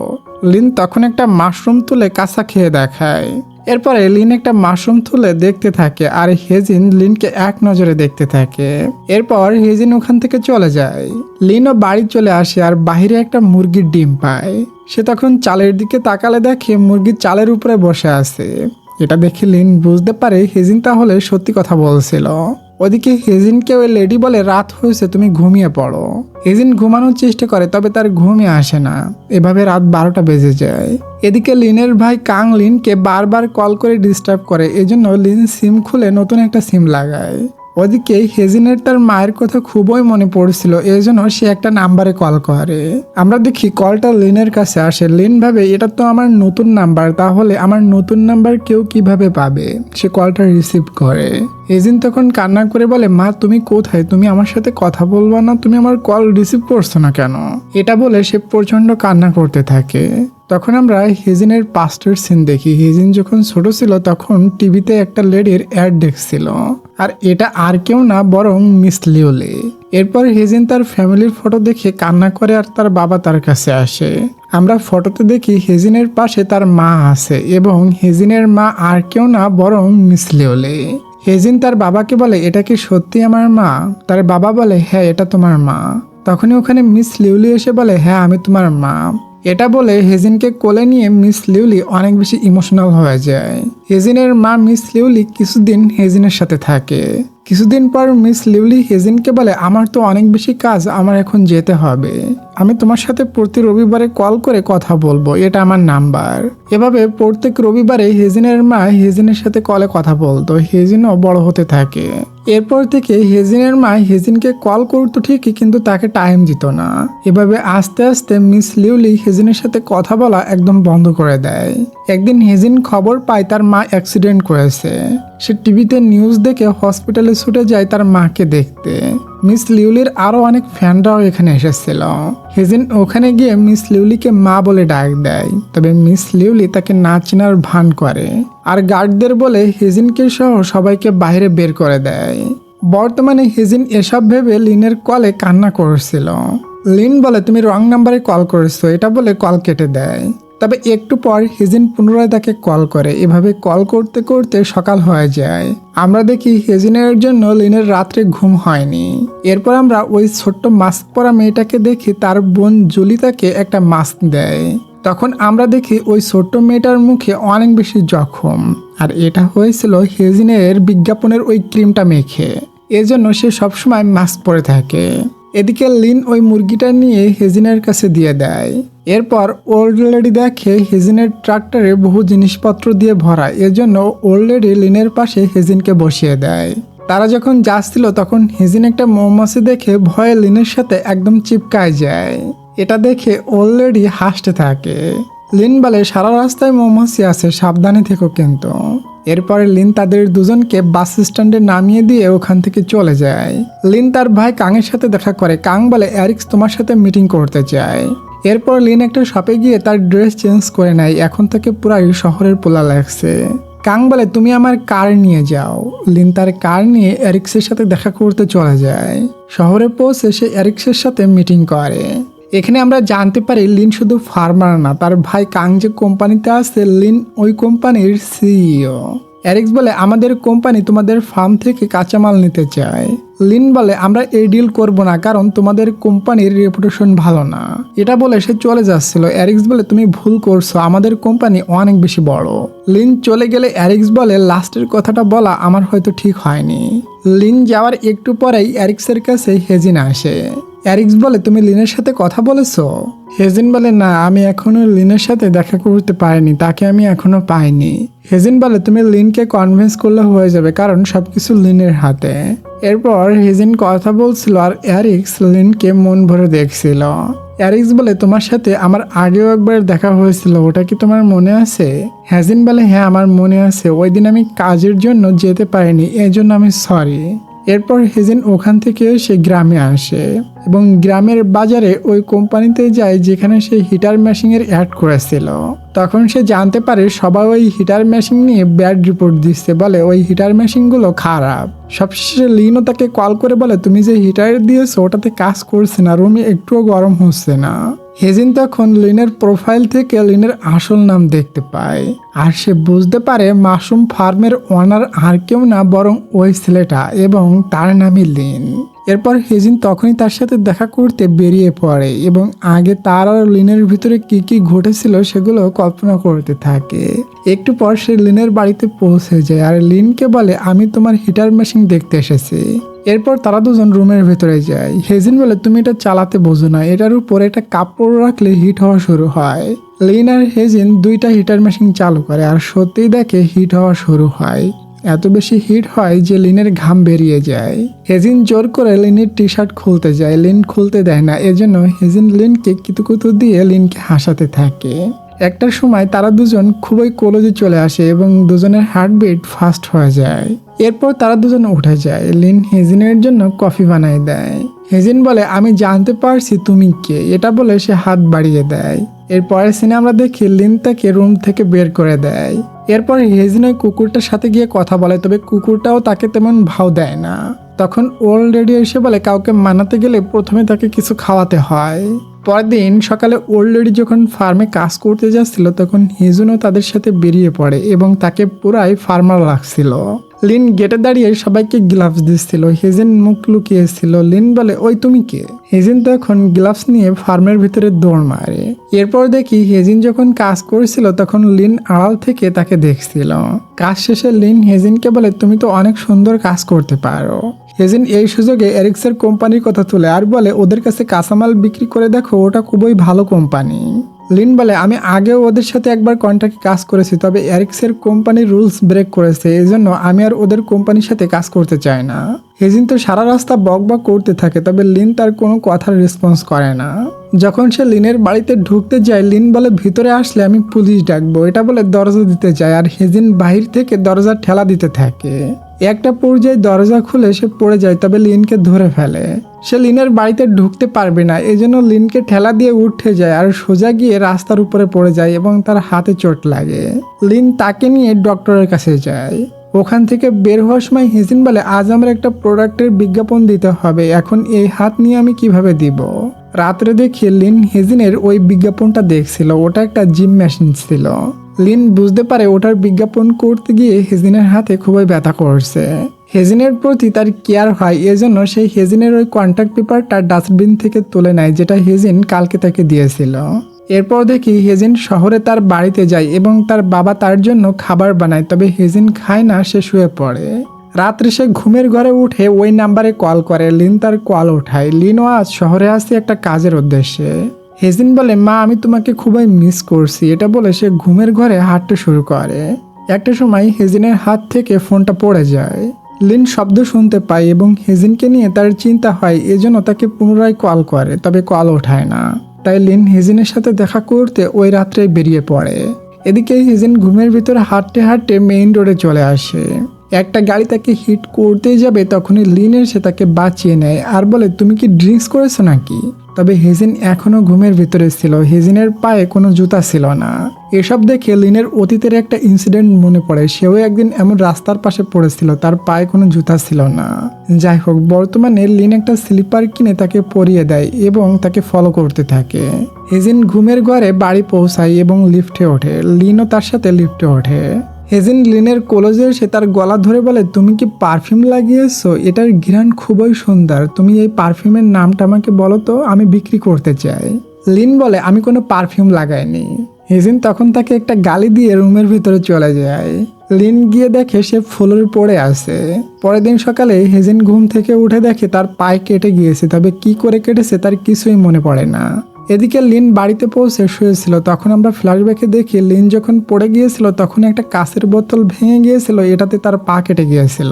লিন তখন একটা মাশরুম তুলে কাঁচা খেয়ে দেখায়। এরপরে লিন একটা মাশরুম তুলে দেখতে থাকে আর হেজিন লিনকে এক নজরে দেখতে থাকে। এরপর হেজিন ওখান থেকে চলে যায়। লিনও বাড়ি চলে আসে আর বাহিরে একটা মুরগির ডিম পায়। সে তখন চালের দিকে তাকালে দেখে মুরগি চালের উপরে বসে আছে। এটা দেখে লিন বুঝতে পারে হেজিন তাহলে সত্যি কথা বলছিল। ওদিকে হেজিনকে ওই লেডি বলে রাত হয়েছে, তুমি ঘুমিয়ে পড়ো। হেজিন ঘুমানোর চেষ্টা করে, তবে তার ঘুমই আসে না। এভাবে রাত 12টা বেজে যায়। এদিকে লিনের ভাই কাং লিনকে বারবার কল করে ডিস্টার্ব করে, এজন্য লিন সিম খুলে নতুন একটা সিম লাগায়। ওদিকে হেজিনের তার মায়ের কথা খুবই মনে পড়ছিল, এজন্য সে একটা নাম্বারে কল করে। আমরা দেখি কলটা লিনের কাছে আসে। লিন ভাবে এটা তো আমার নতুন নাম্বার, তাহলে আমার নতুন নাম্বার কেউ কিভাবে পাবে। সে কলটা রিসিভ করে। হেজিন তখন কান্না করে বলে, মা তুমি কোথায়? তুমি আমার সাথে কথা বলবা না? তুমি আমার কল রিসিভ করছো না কেন? এটা বলে সে প্রচন্ড কান্না করতে থাকে। তখন আমরা হেজিনের পাস্টের সিন দেখি। হেজিন যখন ছোট ছিল তখন টিভিতে একটা লেডির অ্যাড দেখছিল, আর এটা আর কেউ না বরং মিস লিওলি। এরপর হেজিন তার ফ্যামিলির ফটো দেখে কান্না করে, আর তার বাবা তার কাছে আসে। আমরা ফটোতে দেখি হেজিনের পাশে তার মা আছে, এবং হেজিনের মা আর কেউ না বরং মিস লিওলি। হেজিন তার বাবাকে বলে, এটা কি সত্যি আমার মা? তার বাবা বলে, হ্যাঁ এটা তোমার মা। তখনই ওখানে মিস লিওলি এসে বলে, হ্যাঁ আমি তোমার মা। এটা বলে হেজিনকে কোলে নিয়ে মিস লিউলি অনেক বেশি ইমোশনাল হয়ে যায়। হেজিনের মা মিস লিউলি কিছুদিন হেজিনের সাথে থাকে। কিছুদিন পর মিস লিউলি হেজিনকে বলে, আমার তো অনেক বেশি কাজ, আমার এখন যেতে হবে। আমি তোমার সাথে প্রতি রবিবারে কল করে কথা বলবো, এটা আমার নাম্বার। এভাবে প্রত্যেক রবিবারে হেজিনের মা হেজিনের সাথে কলে কথা বলতো। হেজিনও বড় হতে থাকে। এরপর থেকে হেজিনের মা হেজিনকে কল করতো ঠিকই, কিন্তু তাকে টাইম দিত না। এভাবে আস্তে আস্তে মিস লিউলি হেজিনের সাথে কথা বলা একদম বন্ধ করে দেয়। একদিন হেজিন খবর পায় তার মা অ্যাক্সিডেন্ট করেছে। সে টিভিতে নিউজ দেখে হসপিটালে ছুটে যায় তার মাকে দেখতে। মিস লিউলির আরো অনেক ফ্যানরাও এখানে এসেছিল। হেজিন ওখানে গিয়ে মিস লিউলিকে মা বলে ডাক দেয়, তবে মিস লিউলি তাকে না চেনার ভান করে, আর গার্ডদের বলে হেজিনকে সহ সবাইকে বাইরে বের করে দেয়। বর্তমানে হেজিন এসব ভেবে লিনের কলে কান্না করছিল। লিন বলে, তুমি রং নাম্বারে কল করেছো, এটা বলে কল কেটে দেয়। তবে একটু পর হেজিন পুনরায় তাকে কল করে। এভাবে কল করতে করতে সকাল হয়ে যায়। আমরা দেখি হেজিনের জন্য লিনের রাত্রে ঘুম হয়নি। এরপর আমরা ওই ছোট্ট মাস্ক পরা মেয়েটাকে দেখি, তার বোন জুলি তাকে একটা মাস্ক দেয়। তখন আমরা দেখি ওই ছোট্ট মেয়েটার মুখে অনেক বেশি জখম, আর এটা হয়েছিল হেজিনের বিজ্ঞাপনের ওই ক্রিমটা মেখে। এজন্য সে সবসময় মাস্ক পরে থাকে। এদিকে লিন ওই মুরগিটা নিয়ে হেজিনের কাছে দিয়ে দেয়। এরপর ওল্ড লেডি দেখে হেজিনের ট্রাক্টরে বহু জিনিসপত্র দিয়ে ভরা, এজন্য ওল্ড লেডি লিনের পাশে হেজিনকে বসিয়ে দেয়। তারা যখন যাচ্ছিল তখন হেজিন একটা মৌমাছি দেখে ভয়ে লিনের সাথে একদম চিপকায় যায়। এটা দেখে ওল্ড লেডি হাসতে থাকে। লিন বলে, সারা রাস্তায় মৌমাছি আছে, সাবধানে থেকো কিন্তু। এরপরে লিন তাদের দুজনকে বাস স্ট্যান্ডে নামিয়ে দিয়ে ওখান থেকে চলে যায়। লিন তার ভাই কাংয়ের সাথে দেখা করে। কাং বলে, অ্যারিক্স তোমার সাথে মিটিং করতে চায়। এরপর লিন একটা শপে গিয়ে তার ড্রেস চেঞ্জ করে নেয়। এখন থেকে পুরাই শহরের পোলা লাগছে। কাং বলে, তুমি আমার কার নিয়ে যাও। লিন তার কার নিয়ে অ্যারিক্সের সাথে দেখা করতে চলে যায়। শহরে পৌঁছে সে অ্যারিক্সের সাথে মিটিং করে। এখানে আমরা জানতে পারি লিন শুধু ফার্মার না, তার ভাই কাং যে কোম্পানিতে আছে লিন ওই কোম্পানির সিইও। অ্যারিক্স বলে, আমাদের কোম্পানি তোমাদের ফার্ম থেকে কাঁচামাল নিতে চায়। লিন বলে, আমরা এই ডিল করব না, কারণ তোমাদের কোম্পানির রেপুটেশন ভালো না। এটা বলে সে চলে যাচ্ছিল। অ্যারিক্স বলে, তুমি ভুল করছো, আমাদের কোম্পানি অনেক বেশি বড়। লিন চলে গেলে অ্যারিক্স বলে, লাস্টের কথাটা বলা আমার হয়তো ঠিক হয়নি। লিন যাওয়ার একটু পরেই অ্যারিক্সের কাছে হেজিন আসে। অ্যারিক্স বলে, তুমি লিনের সাথে কথা বলেছো? হেজিন বলে, না, আমি এখনো লিনের সাথে দেখা করতে পারিনি, তাকে আমি এখনো পাইনি। হেজিন বলে, তুমি লিনকে কনভিন্স করলে হয়ে যাবে, কারণ সবকিছু লিনের হাতে। এরপর হেজিন কথা বলছিল, আর অ্যারিক্স লিনকে মন ভরে দেখছিল। অ্যারিক্স বলে, তোমার সাথে আমার আগেও একবার দেখা হয়েছিল, ওটা কি তোমার মনে আছে? হেজিন বলে, হ্যাঁ আমার মনে আছে, ওই দিন আমি কাজের জন্য যেতে পারিনি, এজন্য আমি সরি। এরপর হেজিন ওখান থেকে সে গ্রামে আসে এবং গ্রামের বাজারে ওই কোম্পানিতে যায় যেখানে সে হিটার মেশিনের অ্যাড করেছিল। তখন সে জানতে পারে সবাই ওই হিটার মেশিন নিয়ে ব্যাড রিপোর্ট দিচ্ছে, বলে ওই হিটার মেশিনগুলো খারাপ। সবশেষে লিনও তাকে কল করে বলে, তুমি যে হিটার দিয়েছো ওটাতে কাজ করছে না, রুমে একটুও গরম হচ্ছে না। হেজিন তখন লিনের প্রোফাইল থেকে লিনের আসল নাম দেখতে পায়। আর সে বুঝতে পারে মাশরুম ফার্মের ওনার আর কেউ না বরং ওই ছেলেটা এবং তার নামই লিন। এরপর হেজিন তখনই তার সাথে দেখা করতে বেরিয়ে পড়ে এবং আগে তার আর লিনের ভিতরে কি কি ঘটেছিল সেগুলো কল্পনা করতে থাকে। একটু পর সে লিনের বাড়িতে পৌঁছে যায় আর লিনকে বলে আমি তোমার হিটার মেশিন দেখতে এসেছি। এরপর তারা দুজন রুমের ভেতরে যায়। হেজিন বলে তুমি এটা চালাতে বোঝো না, এটার উপর একটা কাপড় রাখলে হিট হওয়া শুরু হয়। লিন আর হেজিন দুইটা হিটার মেশিন চালু করে আর সত্যিই দেখে হিট হওয়া শুরু হয়। এত বেশি হিট হয় যে লিনের ঘাম বেরিয়ে যায়। হেজিন জোর করে লিনের টি শার্ট খুলতে যায়, লিন খুলতে দেয় না, এজন্য হেজিন লিনকে কিতুকুতু দিয়ে লিনকে হাসাতে থাকে। একটা সময় তারা দুজন খুবই ক্লোজে চলে আসে এবং দুজনের হার্টবিট ফাস্ট হয়ে যায়। এরপর তারা দুজন উঠে যায়। লিন হেজিনের জন্য কফি বানায় দেয়। হেজিন বলে আমি জানতে পারছি তুমি কে, এটা বলে সে হাত বাড়িয়ে দেয়। এরপরের সিনে আমরা দেখি লিন তাকে রুম থেকে বের করে দেয়। এরপর হেজিন ওই কুকুরটার সাথে গিয়ে কথা বলে, তবে কুকুরটাও তাকে তেমন ভাও দেয় না। তখন ওল্ড লেডি এসে বলে কাউকে মানাতে গেলে প্রথমে তাকে কিছু খাওয়াতে হয়। পরের দিন সকালে ওল্ড লেডি যখন ফার্মে কাজ করতে যাচ্ছিল তখন হেজুনও তাদের সাথে বেরিয়ে পড়ে এবং তাকে পুরাই ফার্মার লাগছিল। লিন গেটে দাঁড়িয়ে সবাইকে গ্লাভস দিচ্ছিল। হেজেন মুখ লুকিয়েছিল। লিন বলে ওই তুমি কে? হেজিন তখন গ্লাভস নিয়ে ফার্মের ভিতরে দৌড় মারে। এরপর দেখি হেজিন যখন কাজ করছিল তখন লিন আড়াল থেকে তাকে দেখছিল। কাজ শেষে লিন হেজিনকে বলে তুমি তো অনেক সুন্দর কাজ করতে পারো। হেজিন এই সুযোগে এরিক্সের কোম্পানির কথা তুলে আর বলে ওদের কাছে কাঁচামাল বিক্রি করে দেখো, ওটা খুবই ভালো কোম্পানি। লিন বলে আমি আগেও ওদের সাথে একবার কন্ট্রাক্টে কাজ করেছি, তবে এরিক্সের কোম্পানি রুলস ব্রেক করেছে, এই জন্য আমি আর ওদের কোম্পানির সাথে কাজ করতে চাই না। হেজিন তো সারা রাস্তা বক বক করতে থাকে, তবে লিন তার কোনো কথার রেসপন্স করে না। যখন সে লিনের বাড়িতে ঢুকতে যায় লিন বলে ভিতরে আসলে আমি পুলিশ ডাকবো, এটা বলে দরজা দিতে যায় আর হেজিন বাহির থেকে দরজা ঠেলা দিতে থাকে। একটা পর্যায়ে দরজা খুলে সে পড়ে যায়, তবে লিনকে ধরে ফেলে। সে লিনের বাড়িতে ঢুকতে পারবে না, এজন্য লিনকে ঠেলা দিয়ে উঠে যায় আর সোজা গিয়ে রাস্তার উপরে পড়ে যায় এবং তার হাতে চোট লাগে। লিন তাকে নিয়ে ডক্টরের কাছে যায়। ওখান থেকে বের হওয়ার সময় হেজিন বলে আজ আমার একটা প্রোডাক্টের বিজ্ঞাপন দিতে হবে, এখন এই হাত নিয়ে আমি কিভাবে দিব। রাত্রে দেখে লিন হেজিনের ওই বিজ্ঞাপনটা দেখছিল, ওটা একটা জিম মেশিন ছিল। লিন বুঝতে পারে ওটার বিজ্ঞাপন করতে গিয়ে হেজিনের হাতে খুবই ব্যথা করছে। হেজিনের প্রতি তার কেয়ার হয়, এজন্য সেই হেজিনের ওই কন্ট্যাক্ট পেপারটা ডাস্টবিন থেকে তুলে নেয় যেটা হেজিন কালকে তাকে দিয়েছিল। এরপর দেখি হেজিন শহরে তার বাড়িতে যায় এবং তার বাবা তার জন্য খাবার বানায়, তবে হেজিন খায় না, সে শুয়ে পড়ে। রাত্রে সে ঘুমের ঘরে উঠে ওই নাম্বারে কল করে। লিন তার কল ওঠায়। লিনও আজ শহরে আসছে একটা কাজের উদ্দেশ্যে। হেজিন বলে মা আমি তোমাকে খুবই মিস করছি, এটা বলে সে ঘুমের ঘরে হাঁটতে শুরু করে। একটা সময় হেজিনের হাত থেকে ফোনটা পড়ে যায়। লিন শব্দ শুনতে পায় এবং হেজিনকে নিয়ে তার চিন্তা হয়, এজন্য তাকে পুনরায় কল করে, তবে কল ওঠায় না। তাই লিন হেজিনের সাথে দেখা করতে ওই রাত্রে বেরিয়ে পড়ে। এদিকে হেজিন ঘুমের ভিতরে হাঁটতে হাঁটতে মেইন রোডে চলে আসে। একটা গাড়ি তাকে হিট করতে যাবে, তখনই লিন এসে তাকে বাঁচিয়ে নেয় আর বলে তুমি কি ড্রিঙ্কস করেছো নাকি? তবে হেজিন এখনো ঘুমের ভিতরে ছিল। হেজিনের পায়ে কোনো জুতা ছিল না। এসব দেখে লিনের অতীতের একটা ইনসিডেন্ট মনে পড়ে। সেও একদিন এমন রাস্তার পাশে পড়েছিল, তার পায়ে কোনো জুতা ছিল না। যাই হোক, বর্তমানে লিন একটা স্লিপার কিনে তাকে পরিয়ে দেয় এবং তাকে ফলো করতে থাকে। হেজিন ঘুমের ঘরে বাড়ি পৌঁছায় এবং লিফটে ওঠে। লিনও তার সাথে লিফটে ওঠে। হেজিন লিনের কলেজে এসে তার গলা ধরে বলে তুমি কি পারফিউম লাগিয়েছো? এটার ঘ্রাণ খুবই সুন্দর, তুমি এই পারফিউমের নামটা আমাকে বলো তো, আমি বিক্রি করতে চাই। লিন বলে আমি কোনো পারফিউম লাগাইনি। হেজিন তখন তাকে একটা গালি দিয়ে রুমের ভিতরে চলে যায়। লিন গিয়ে দেখে সে ফ্লোরে পড়ে আছে। পরের দিন সকালে হেজিন ঘুম থেকে উঠে দেখে তার পায়ে কেটে গিয়েছে, তবে কি করে কেটেছে তার কিছুই মনে পড়ে না। এদিকে লিন বাড়িতে পৌঁছে শুয়েছিল। তখন আমরা ফ্ল্যাশব্যাকে দেখি লিন যখন পড়ে গিয়েছিল তখন একটা কাঁচের বোতল ভেঙে গিয়েছিল, এটাতে তার পা কেটে গিয়েছিল।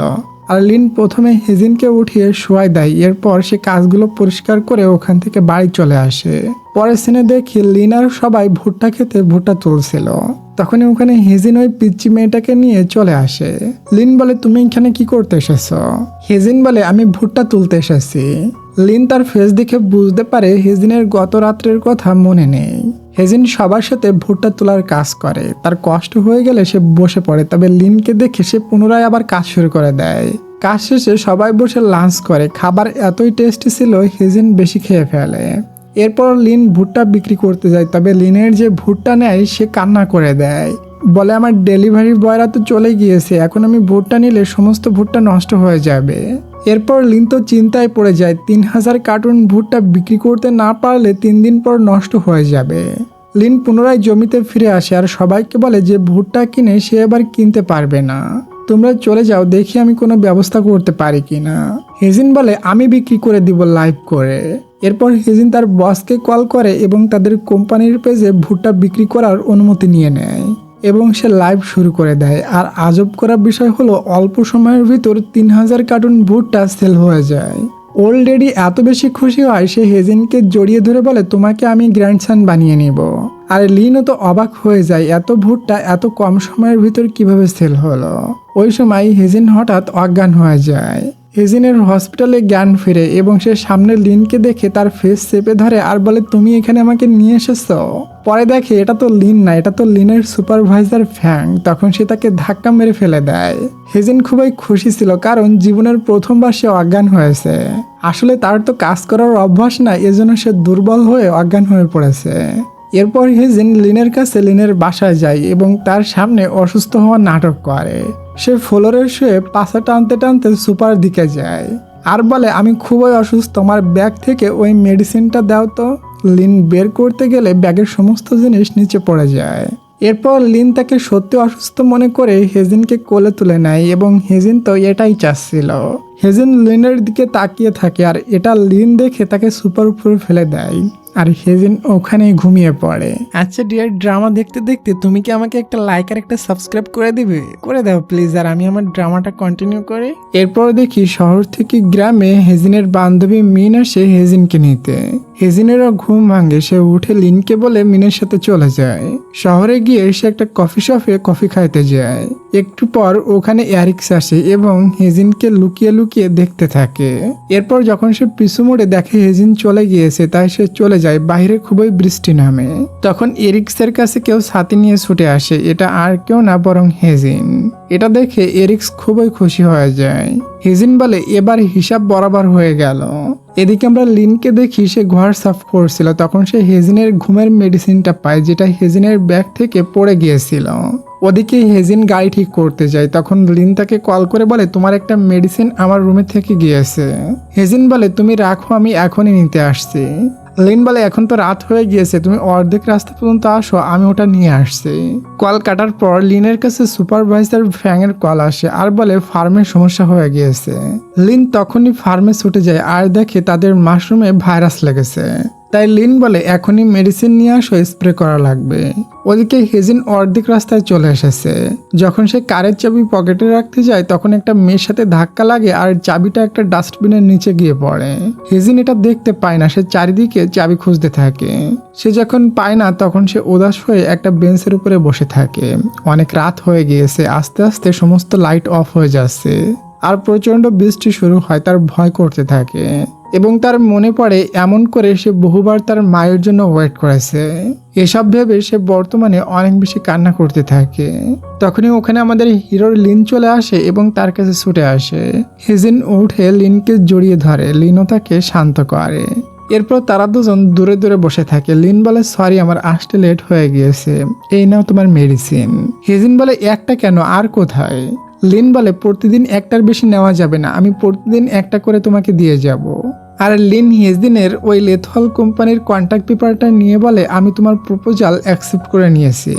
আর লিন প্রথমে হেজিনকে উঠিয়ে শোয়াই দেয়। এরপর সে কাজগুলো পরিষ্কার করে ওখান থেকে বাড়ি চলে আসে। পরের সিনে দেখি লিন আর সবাই ভুট্টা খেতে ভুট্টা তুলছিল। তখনই ওখানে হেজিন ওই পিচ্চি মেয়েটাকে নিয়ে চলে আসে। লিন বলে তুমি এখানে কি করতে এসেছো? হেজিন বলে আমি ভুট্টা তুলতে এসেছি। লিন তার ফেস দেখে বুঝতে পারে হেজিনের গত রাত্রের কথা মনে নেই। হেজিন সবার সাথে ভুট্টা তোলার কাজ করে। তার কষ্ট হয়ে গেলে সে বসে পড়ে, তবে লিনকে দেখে সে পুনরায় আবার কাজ শুরু করে দেয়। কাজ শেষে সবাই বসে লাঞ্চ করে। খাবার এতই টেস্টি ছিল হেজিন বেশি খেয়ে ফেলে। এরপর লিন ভুট্টা বিক্রি করতে যায়, তবে লিনের যে ভুট্টা নেয় সে কান্না করে দেয়। বলে আমার ডেলিভারি বয়রা তো চলে গিয়েছে, এখন আমি ভুট্টা নিলে সমস্ত ভুট্টা নষ্ট হয়ে যাবে। এরপর লিন তো চিন্তায় পড়ে যায়, 3000 কার্টুন ভুট্টা বিক্রি করতে না পারলে 3 দিন পর নষ্ট হয়ে যাবে। লিন পুনরায় জমিতে ফিরে আসে আর সবাইকে বলে যে ভুট্টা কিনে সে এবার কিনতে পারবে না, তোমরা চলে যাও, দেখি আমি কোনো ব্যবস্থা করতে পারি কিনা। হেজিন বলে আমি বিক্রি করে দিব লাইভ করে। এরপর হেজিন তার বসকে কল করে এবং তাদের কোম্পানির পেজে ভুট্টা বিক্রি করার অনুমতি নিয়ে নেয় এবং সে লাইভ শুরু করে দেয়। আর আজব করা বিষয় হলো অল্প সময়ের ভিতর 3000 কার্টুন ভুট্টা সেল হয়ে যায়। অলরেডি এত বেশি খুশি হয় সে হেজিনকে জড়িয়ে ধরে বলে তোমাকে আমি গ্র্যান্ডসান বানিয়ে নিব। আর লিনও তো অবাক হয়ে যায়, এত ভুট্টা এত কম সময়ের ভিতর কিভাবে সেল হলো। ওই সময় হেজিন হঠাৎ অজ্ঞান হয়ে যায়। হেজিনের হসপিটালে জ্ঞান ফিরে এবং সে সামনে লিনকে দেখে তার ফেস চেপে ধরে আর বলে তুমি এখানে আমাকে নিয়ে এসেছো। পরে দেখে এটা তো লিন না, এটা তো লিনের সুপারভাইজার ফ্যাং। তখন সে তাকে ধাক্কা মেরে ফেলে দেয়। হেজিন খুবই খুশি ছিল কারণ জীবনের প্রথমবার সে অজ্ঞান হয়েছে। আসলে তার তো কাজ করার অভ্যাস না, এজন্য সে দুর্বল হয়ে অজ্ঞান হয়ে পড়েছে। এরপর হেজিন লিনের কাছে লিনের বাসায় যায় এবং তার সামনে অসুস্থ হওয়ার নাটক করে। সে ফ্লোরে শুয়ে পাছা টানতে টানতে সুপার দিকে যায় আর বলে আমি খুবই অসুস্থ, আমার ব্যাগ থেকে ওই মেডিসিনটা দাও তো। লিন বের করতে গেলে ব্যাগের সমস্ত জিনিস নিচে পড়ে যায়। এরপর লিন তাকে সত্যি অসুস্থ মনে করে হেজিনকে কোলে তুলে নেয় এবং হেজিন তো এটাই চাচ্ছিল। হেজিন লিনের দিকে তাকিয়ে থাকে আর এটা লিন দেখে তাকে সুপার উপরে ফেলে দেয় আর হেজিন ওখানেই ঘুমিয়ে পড়ে। আচ্ছা ডিয়ার, ড্রামা দেখতে দেখতে তুমি কি আমাকে একটা লাইক আর একটা সাবস্ক্রাইব করে দিবে? করে দাও প্লিজ, আর আমি আমার ড্রামাটা কন্টিনিউ করে। এরপর দেখি শহর থেকে গ্রামে হেজিনের বান্ধবী মিন আসে হেজিনকে নিতে। হেজিনেরও ঘুম ভাঙে, সে উঠে লিনকে বলে মিনের সাথে চলে যায়। শহরে গিয়ে সে একটা কফি শপে কফি খাইতে যায়। একটু পর ওখানে এরিক্স আসে এবং হেজিনকে লুকিয়ে লুকিয়ে দেখতে থাকে। এরপর যখন সে পিছু মুড়ে দেখে হেজিন চলে গিয়েছে, তাই সে চলে যায়। বাইরে খুবই বৃষ্টি নামে। তখন এরিক্সের কাছে কেউ ছাতি নিয়ে ছুটে আসে, এটা আর কেউ না বরং হেজিন। এটা দেখে এরিক্স খুবই খুশি হয়ে যায়। হেজিন বলে এবার হিসাব বরাবর হয়ে গেল। এদিকে আমরা লিনকে দেখি সে ঘর সাফ করছিল, তখন সে হেজিনের ঘুমের মেডিসিনটা পায় যেটা হেজিনের ব্যাগ থেকে পড়ে গিয়েছিল। ওদিকে হেজিন গাড়ি ঠিক করতে যায়, তখন লিন তাকে কল করে বলে তোমার একটা মেডিসিন আমার রুমে থেকে গিয়েছে। হেজিন বলে তুমি রাখো, আমি এখনই নিতে আসছি। লিন বলে এখন তো রাত হয়ে গিয়েছে, তুমি অর্ধেক রাস্তা পর্যন্ত আসো, আমি ওটা নিয়ে আসছি। কল কাটার পর লিনের কাছে সুপারভাইজার ফ্যাংয়ের কল আসে আর বলে ফার্মের সমস্যা হয়ে গিয়েছে। লিন তখনই ফার্মে ছুটে যায় আর দেখে তাদের মাশরুমে ভাইরাস লেগেছে। তাই লিন বলে এখনই মেডিসিন নিয়ে আসো, স্প্রে করা লাগবে। ওদিকে হেজিন অর্ধেক রাস্তায় চলে এসেছে। যখন সে কারের চাবি পকেটে রাখতে যায় তখন একটা মেয়ের সাথে ধাক্কা লাগে আর চাবিটা একটা ডাস্টবিনের নিচে গিয়ে পড়ে। হেজিন এটা দেখতে পায় না, সে চারিদিকে চাবি খুঁজতে থাকে। সে যখন পায় না তখন সে উদাস হয়ে একটা বেঞ্চের উপরে বসে থাকে। অনেক রাত হয়ে গিয়েছে, আস্তে আস্তে সমস্ত লাইট অফ হয়ে যাচ্ছে আর প্রচন্ড বৃষ্টি শুরু হয়। তার ভয় করতে থাকে এবং তার মনে পড়ে এমন করে সে বহুবার তার মায়ের জন্য ওয়েট করেছে। এসব ভেবে সে বর্তমানে অনেক বেশি কান্না করতে থাকে। তখনই ওখানে আমাদের হিরোর লিন চলে আসে এবং তার কাছে ছুটে আসে। হেজিন উঠে লিনকে জড়িয়ে ধরে, লিনও তাকে শান্ত করে। এরপর তারা দুজন দূরে দূরে বসে থাকে। লিন বলে সরি, আমার আসতে লেট হয়ে গিয়েছে, এই নাও তোমার মেডিসিন। হেজিন বলে একটা কেন, আর কোথায়? লিন বলে প্রতিদিন একটার বেশি নেওয়া যাবে না, আমি প্রতিদিন একটা করে তোমাকে দিয়ে যাব। আর লিন হেজিনের ওই লেথল কোম্পানির কন্ট্যাক্ট পেপারটা নিয়ে বলে আমি তোমার প্রপোজাল অ্যাকসেপ্ট করে নিয়েছি।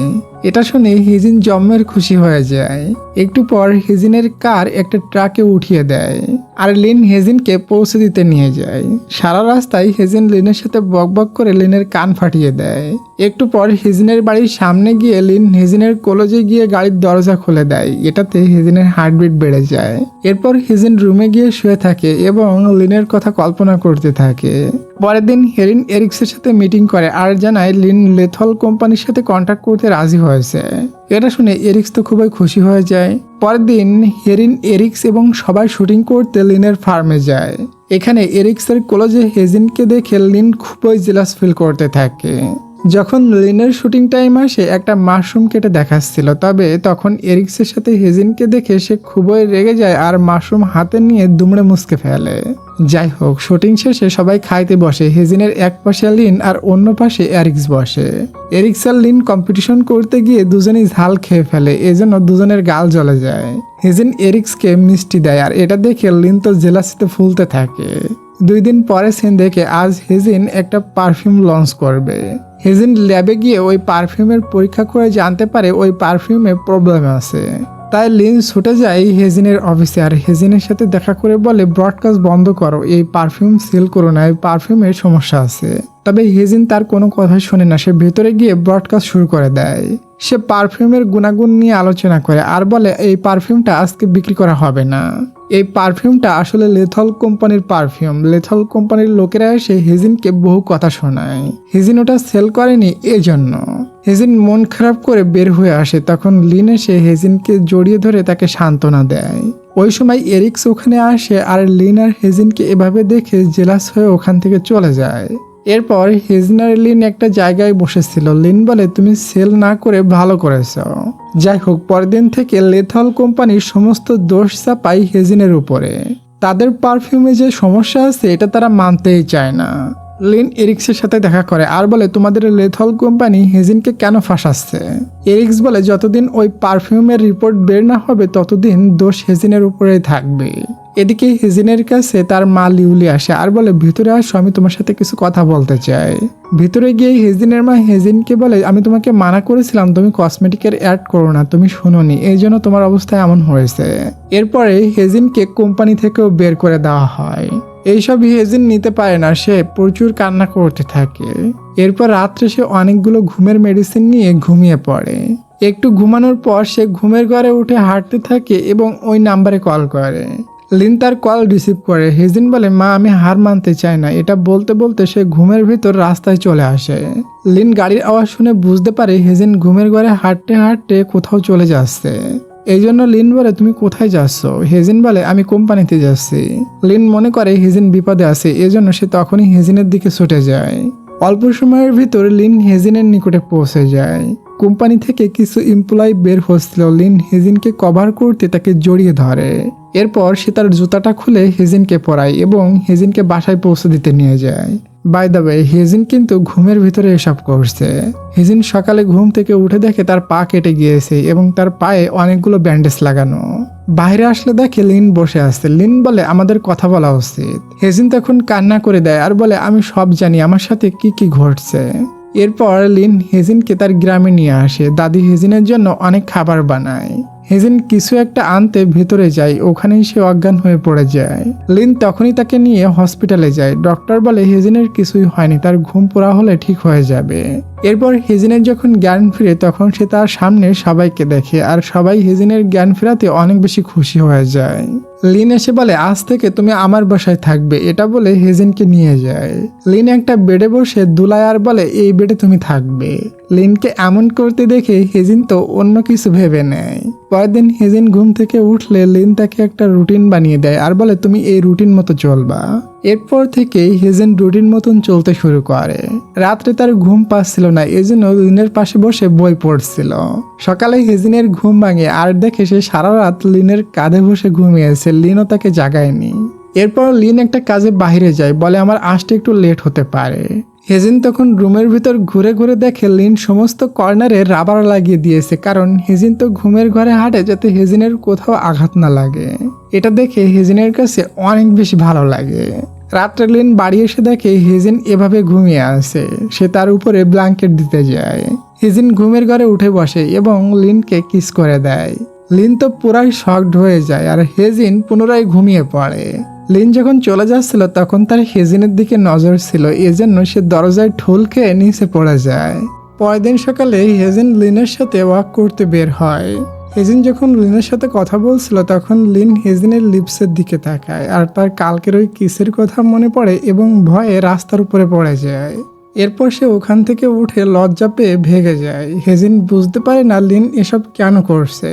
এটা শুনে হেজিন জম্মের খুশি হয়ে যায়। একটু পর হেজিনের কার একটা ট্রাকে উঠিয়ে দেয় আর লিন হেজিনকে পৌঁছে দিতে নিয়ে যায়। সারা রাস্তায় হেজিন লিনের সাথে বকবক করে লিনের কান ফাটিয়ে দেয়। একটু পর হেজিনের বাড়ির সামনে গিয়ে লিন হেজিনের কলেজে গিয়ে গাড়ির দরজা খুলে দেয়। এটাতে হেজিনের হার্টবিট বেড়ে যায়। এরপর হেজিন রুমে গিয়ে শুয়ে থাকে এবং লিনের কথা কল্পনা করতে থাকে। পরের দিন হেরিন এরিক্সের সাথে মিটিং করে আর জানায় লিন লেথল কোম্পানির সাথে কন্ট্যাক্ট করতে রাজি হয়েছে। এটা শুনে এরিক্স তো খুবই খুশি হয়ে যায়। পরের দিন হেরিন, এরিক্স এবং সবাই শুটিং করতে লিনের ফার্মে যায়। এখানে এরিক্সের কলেজে হেজিনকে দেখে লিন খুবই জেলাস ফিল করতে থাকে। যখন লিনের শুটিং টাইম আসে একটা মাশরুম কেটে দেখাচ্ছিল, তবে তখন এরিক্সের সাথে হেজিনকে দেখে সে খুবই রেগে যায় আর মাশরুম হাতে নিয়ে দুমড়ে মুচকে ফেলে। যাই হোক, শুটিং শেষে সবাই খাইতে বসে। হেজিনের এক পাশে লিন আর অন্য পাশে এরিক্স বসে। এরিক্স আর লিন কম্পিটিশন করতে গিয়ে দুজনেই ঝাল খেয়ে ফেলে, এজন্য দুজনের গাল জ্বলে যায়। হেজিন এরিক্সকে মিষ্টি দেয় আর এটা দেখে লিন তো জেলাসিতে ফুলতে থাকে। 2 দিন পরে সিন দেখে আজ হেজিন একটা পারফিউম লঞ্চ করবে। হেজিন ল্যাবে গিয়ে ওই পারফিউমের পরীক্ষা করে জানতে পারে ওই পারফিউমে প্রবলেম আছে। তাই লিন ছুটে যায় হেজিনের অফিসে আর হেজিনের সাথে দেখা করে বলে ব্রডকাস্ট বন্ধ করো, এই পারফিউম সেল করো না, এই পারফিউমের সমস্যা আছে। তবে হেজিন তার কোনো কথা শোনে না, সে ভেতরে গিয়ে ব্রডকাস্ট শুরু করে দেয়। সে পারফিউমের গুণাগুণ নিয়ে আলোচনা করে আর বলে এই পারফিউমটা আজকে বিক্রি করা হবে না। এই পারফিউমটা আসলে লেথল কোম্পানির পারফিউম। লেথল কোম্পানির লোকেরা এসে হেজিনকে বহু কথা শোনায়। হেজিন ওটা সেল করেনি এজন্য। হেজিন মন খারাপ করে বের হয়ে আসে। তখন লিন এসে হেজিনকে জড়িয়ে ধরে তাকে সান্ত্বনা দেয়। ওই সময় এরিক্স ওখানে আসে আর লিন আর হেজিনকে এভাবে দেখে জেলাস হয়ে ওখান থেকে চলে যায়। এরপর হেজিন আর লিন একটা জায়গায় বসেছিল। লিন বলে তুমি সেল না করে ভালো করেছ। যাই হোক, পরের দিন থেকে লেথল কোম্পানির সমস্ত দোষ চাপাই হেজিনের উপরে। তাদের পারফিউমে যে সমস্যা আছে এটা তারা মানতেই চায় না। লিন এরিক্সের সাথে দেখা করে আর বলে তোমাদের লেথল কোম্পানি হেজিনকে কেন ফাঁসাচ্ছে। এরিক্স বলে যতদিন ওই পারফিউমের রিপোর্ট বের না হবে ততদিন দোষ হেজিনের উপরেই থাকবে। এদিকে হেজিনের কাছে তার মা লিউলি আসে আর বলে ভিতরে আসো, আমি তোমার সাথে কিছু কথা বলতে চাই। ভিতরে গিয়ে হেজিনের মা হেজিনকে বলে আমি তোমাকে মানা করেছিলাম তুমি কসমেটিকের অ্যাড করো না, তুমি শুনোনি, এই জন্য তোমার অবস্থা এমন হয়েছে। এরপরে হেজিনকে কোম্পানি থেকেও বের করে দেওয়া হয়। এইসব হেজিন নিতে পারে না, সে প্রচুর কান্না করতে থাকে। এরপর রাত্রে সে অনেকগুলো ঘুমের মেডিসিন নিয়ে ঘুমিয়ে পড়ে। একটু ঘুমানোর পর সে ঘুমের ঘরে উঠে হাঁটতে থাকে এবং ওই নাম্বারে কল করে। লিন তার কল রিসিভ করে। হেজিন বলে মা আমি হার মানতে চাই না। এটা বলতে বলতে সে ঘুমের ভিতর রাস্তায় চলে আসে। লিন গাড়ির আওয়াজ শুনে বুঝতে পারে হেজিন ঘুমের ঘরে হাঁটতে হাঁটতে কোথাও চলে যাচ্ছে। এই জন্য লিন বলে তুমি কোথায় যাচ্ছ। হেজিন বলে আমি কোম্পানিতে যাচ্ছি। লিন মনে করে হেজিন বিপদে আছে, এজন্য সে তখনই হেজিনের দিকে ছুটে যায়। অল্প সময়ের ভিতর লিন হেজিনের নিকটে পৌঁছে যায়। কোম্পানি থেকে কিছু এমপ্লয়ি বের হচ্ছিল। লিন হেজিনকে কভার করতে তাকে জড়িয়ে ধরে। এরপর সে তার জুতাটা খুলে হেজিনকে পরায় এবং হেজিনকে বাসায় পৌঁছে দিতে নিয়ে যায়। বাই দ্য ওয়ে, হেজিন কিন্তু ঘুমের ভিতরে এসব করছে। হেজিন সকালে ঘুম থেকে উঠে দেখে তার পা কেটে গিয়েছে এবং তার পায়ে অনেকগুলো ব্যান্ডেজ লাগানো। বাইরে আসলে দেখে লিন বসে আছে। লিন বলে আমাদের কথা বলা উচিত। হেজিন তখন কান্না করে দেয় আর বলে আমি সব জানি, আমার সাথে কি কি ঘটছে। এরপর লিন হেজিনকে তার গ্রামে নিয়ে আসে। দাদি হেজিনের জন্য অনেক খাবার বানায়। হেজিন কিছু একটা আনতে ভেতরে যায়, ওখানেই সে অজ্ঞান হয়ে পড়ে যায়। লিন তখনই তাকে নিয়ে হসপিটালে যায়। ডক্টর বলে হেজিনের কিছুই হয়নি, তার ঘুম পোড়া হলে ঠিক হয়ে যাবে। এরপর হেজিনের যখন জ্ঞান ফিরে তখন সে তার সামনে সবাইকে দেখে আর সবাই হেজিনের জ্ঞান ফেরাতে অনেক বেশি খুশি হয়ে যায়। লিন এসে বলে আজ থেকে তুমি আমার বাসায় থাকবে, এটা বলে হেজিনকে নিয়ে যায়। লিন একটা বেডে বসে দুলায় আর বলে এই বেডে তুমি থাকবে। লিনকে এমন করতে দেখে হেজিন তো অন্য কিছু ভেবে নেয়। পরের দিন হেজিন ঘুম থেকে উঠলে লিন তাকে একটা রুটিন বানিয়ে দেয় আর বলে তুমি এই রুটিন মতো চলবা। এরপর থেকে হেজিন রুটিন মতন চলতে শুরু করে। রাত্রে তার ঘুম পাচ্ছিল না, এজন্য লিনের পাশে বসে বই পড়ছিল। সকালে হেজিনের ঘুম ভাঙে আর দেখে সে সারা রাত লিনের কাঁধে বসে ঘুমিয়েছে। লিনও তাকে জাগায়নি। এরপর লিন একটা কাজে বাইরে যায়, বলে আমার আসতে একটু লেট হতে পারে। হেজিন তখন রুমের ভিতর ঘুরে ঘুরে দেখে লিন সমস্ত কর্নারে রাবার লাগিয়ে দিয়েছে, কারণ হেজিন তো ঘুমের ঘরে হাঁটে যাতে হেজিনের কোথাও আঘাত না লাগে। এটা দেখে হেজিনের কাছে অনেক বেশি ভালো লাগে। রাত্রে লিন বাড়ি এসে দেখে হেজিন এভাবে ঘুমিয়ে আছে। সে তার উপরে ব্ল্যাঙ্কেট দিতে যায়। হেজিন ঘুমের ঘরে উঠে বসে এবং লিনকে কিস করে দেয়। লিন তো পুরাই শকড হয়ে যায় আর হেজিন পুনরায় ঘুমিয়ে পড়ে। লিন যখন চলে যাচ্ছিল তখন তার হেজিনের দিকে নজর ছিল, এজন্য সে দরজায় ঠোল খেয়ে নিচে পড়ে যায়। পরের দিন সকালে হেজিন লিনের সাথে ওয়াক করতে বের হয়। হেজিন যখন লিনের সাথে কথা বলছিল তখন লিন হেজিনের লিপসের দিকে তাকায় আর তার কালকের ওই কিসের কথা মনে পড়ে এবং ভয়ে রাস্তার উপরে পড়ে যায়। এরপর সে ওখান থেকে উঠে লজ্জা পেয়ে ভেগে যায়। হেজিন বুঝতে পারে না লিন এসব কেন করছে।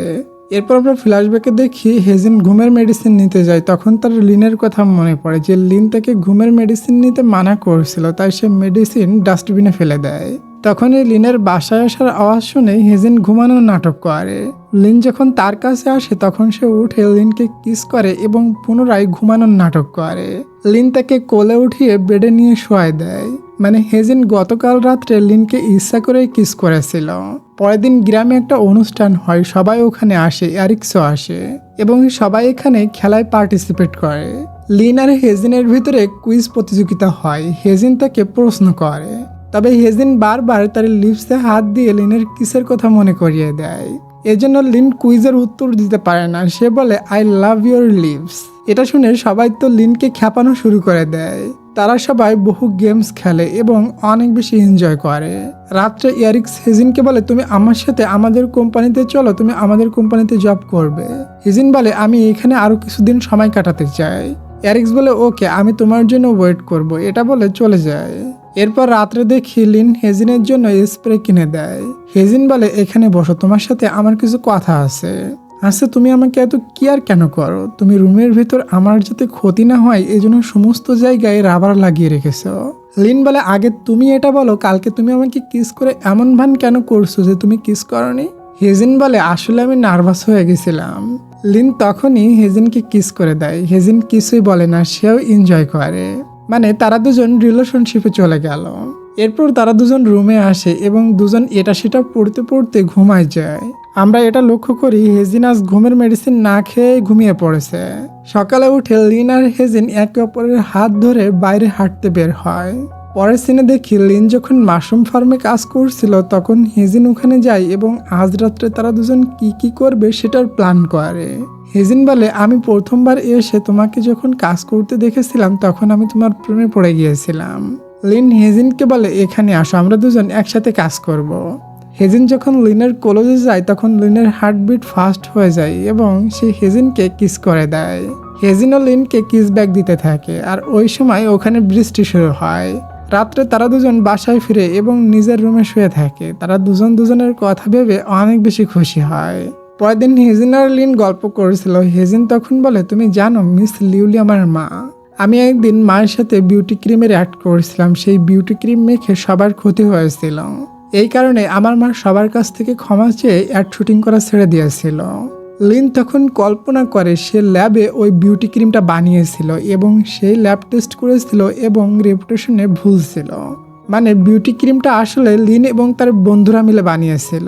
এরপর আমরা ফ্ল্যাশব্যাকে দেখি হেজিন ঘুমের মেডিসিন নিতে যায়। তখন তার লিনের কথা মনে পড়ে যে লিন তাকে ঘুমের মেডিসিন নিতে মানা করছিল, তাই সে মেডিসিন ডাস্টবিনে ফেলে দেয়। তখনই লিনের বাসায় আসার আওয়াজ শুনে হেজিন ঘুমানোর নাটক করে। লিন যখন তার কাছে আসে তখন সে উঠে লিনকে কিস করে এবং পুনরায় ঘুমানোর নাটক করে। লিন তাকে কোলে উঠিয়ে বেডে নিয়ে শোয়ায় দেয়। মানে হেজিন গতকাল রাত্রে লিনকে ইচ্ছা করে কিস করেছিল। পরের দিন গ্রামে একটা অনুষ্ঠান হয়, সবাই ওখানে আসে, এরিক্সও আসে এবং সবাই এখানে খেলায় পার্টিসিপেট করে। লিন আর হেজিনের ভিতরে কুইজ প্রতিযোগিতা হয়। হেজিন তাকে প্রশ্ন করে, তবে হেজিন বারবার তার লিপসে হাত দিয়ে লিনের কিসের কথা মনে করিয়ে দেয়। এজন্য লিন কুইজের উত্তর দিতে পারে না। সে বলে আই লাভ ইউর লিপস। এটা শুনে সবাই তো লিনকে খ্যাপানো শুরু করে দেয়। তারা সবাই বহু গেমস খেলে এবং অনেক বেশি এনজয় করে। রাত্রে এরিক্স হেজিনকে বলে তুমি আমার সাথে আমাদের কোম্পানিতে চলো, তুমি আমাদের কোম্পানিতে জব করবে। হেজিন বলে আমি এখানে আরো কিছুদিন সময় কাটাতে চাই। এরিক্স বলে ওকে, আমি তোমার জন্য ওয়েট করব। এটা বলে চলে যায়। এরপর রাত্রে দেখি লিন হেজিনের জন্য স্প্রে কিনে দেয়। হেজিন বলে এখানে বসো, তোমার সাথে আমার কিছু কথা আছে। আচ্ছা, তুমি আমাকে এত কেয়ার কেন করো? তুমি রুমের ভিতর আমার যাতে ক্ষতি না হয় এই জন্য সমস্ত জায়গায় রাবার লাগিয়ে রেখেছো। লিন বলে আগে তুমি এটা বলো, কালকে তুমি আমাকে কিস করে এমন ভান কেন করছো যে তুমি কিস করনি? হেজিন বলে আসলে আমি নার্ভাস হয়ে গেছিলাম। লিন তখনই হেজিনকে কিস করে দেয়। হেজিন কিছুই বলে না, সেও এনজয় করে। মানে তারা দুজন রিলেশনশিপে চলে গেল। এরপর তারা দুজন রুমে আসে এবং দুজন এটা সেটা পড়তে পড়তে ঘুমায় যায়। আমরা এটা লক্ষ্য করি হেজিন আজ ঘুমের মেডিসিন না খেয়ে ঘুমিয়ে পড়েছে। সকালে উঠে লিন আর হেজিন একে অপরের হাত ধরে বাইরে হাঁটতে বের হয়। পরের সিনে দেখি লিন যখন মাশরুম ফার্মে কাজ করছিল তখন হেজিন ওখানে যায় এবং আজ রাত্রে তারা দুজন কি কি করবে সেটার প্ল্যান করে। হেজিন বলে আমি প্রথমবার এসে তোমাকে যখন কাজ করতে দেখেছিলাম তখন আমি তোমার প্রেমে পড়ে গিয়েছিলাম। লিন হেজিনকে বলে এখানে আসো, আমরা দুজন একসাথে কাজ করব। হেজিন যখন লিনের কলেজে যায় তখন লিনের হার্টবিট ফাস্ট হয়ে যায় এবং সে হেজিনকে কিস করে দেয়। হেজিন ও লিনকে কিস ব্যাক দিতে থাকে আর ওই সময় ওখানে বৃষ্টি শুরু হয়। রাত্রে তারা দুজন বাসায় ফিরে এবং নিজের রুমে শুয়ে থাকে। তারা দুজন দুজনের কথা ভেবে অনেক বেশি খুশি হয়। পরের দিন হেজিন আর লিন গল্প করেছিল। হেজিন তখন বলে তুমি জানো মিস লিউলি আমার মা। আমি একদিন মায়ের সাথে বিউটি ক্রিমের অ্যাড করেছিলাম। সেই বিউটি ক্রিম মেখে সবার ক্ষতি হয়েছিল। এই কারণে আমার মা সবার কাছ থেকে ক্ষমা চেয়ে অ্যাড শুটিং করা ছেড়ে দিয়েছিল। লিন তখন কল্পনা করে সে ল্যাবে ওই বিউটি ক্রিমটা বানিয়েছিল এবং সেই ল্যাব টেস্ট করেছিল এবং রেপুটেশনে ভুল ছিল। মানে বিউটি ক্রিমটা আসলে লিন এবং তার বন্ধুরা মিলে বানিয়েছিল।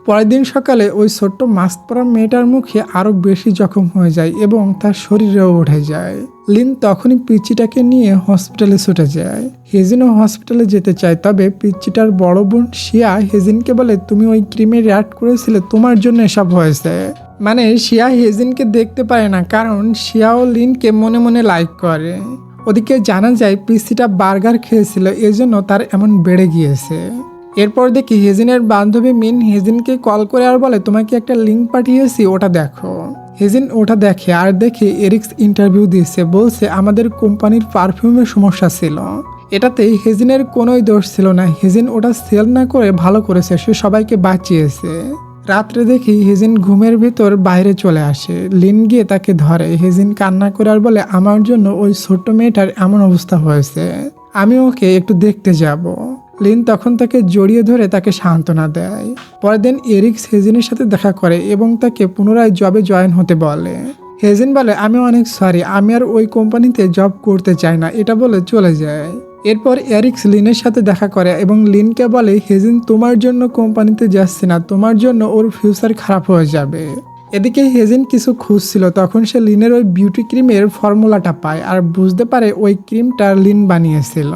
পরের দিন সকালে ওই ছোট্ট মাস্ক পরা মেয়েটার মুখে আরো বেশি জখম হয়ে যায় এবং তার শরীরেও উঠে যায়। লিন তখনই পিচ্চিটাকে নিয়ে হসপিটালে ছুটে যায়। হেজিনও হসপিটালে যেতে চায়, তবে পিচ্চিটার বড় বোন শিয়া হেজিনকে বলে তুমি ওই ক্রিমে অ্যাড করেছিলে, তোমার জন্য এসব হয়েছে। মানে শিয়া হেজিনকে দেখতে পারে না কারণ শিয়াও লিনকে মনে মনে লাইক করে। ওদিকে জানা যায় পিচ্চিটা বার্গার খেয়েছিল, এজন্য তার এমন বেড়ে গিয়েছে। এরপর দেখি হেজিনের বান্ধবী মিন হেজিনকে কল করে আর বলে তোমাকে একটা লিঙ্ক পাঠিয়েছি, ওটা দেখো। হেজিন ওটা দেখে আর দেখে এরিক্স ইন্টারভিউ দিয়েছে, বলছে আমাদের কোম্পানির পারফিউমের সমস্যা ছিল। এটাতে হেজিনের কোনোই দোষ ছিল না। হেজিন ওটা সেল না করে ভালো করেছে, সে সবাইকে বাঁচিয়েছে। রাত্রে দেখি হেজিন ঘুমের ভিতর বাইরে চলে আসে। লিন গিয়ে তাকে ধরে। হেজিন কান্না করে আর বলে আমার জন্য ওই ছোট্ট মেয়েটার এমন অবস্থা হয়েছে, আমি ওকে একটু দেখতে যাব। লিন তখন তাকে জড়িয়ে ধরে তাকে সান্ত্বনা দেয়। পরের দিন এরিক্স হেজিনের সাথে দেখা করে এবং তাকে পুনরায় জবে জয়েন হতে বলে। হেজিন বলে আমি অনেক সরি, আমি আর ওই কোম্পানিতে জব করতে চাই না, এটা বলে চলে যায়। এরপর এরিক্স লিনের সাথে দেখা করে এবং লিনকে বলে হেজিন তোমার জন্য কোম্পানিতে যাচ্ছে না, তোমার জন্য ওর ফিউচার খারাপ হয়ে যাবে। এদিকে হেজিন কিছু খুঁজছিল, তখন সে লিনের ওই বিউটি ক্রিমের ফর্মুলাটা পায় আর বুঝতে পারে ওই ক্রিমটা লিন বানিয়েছিল।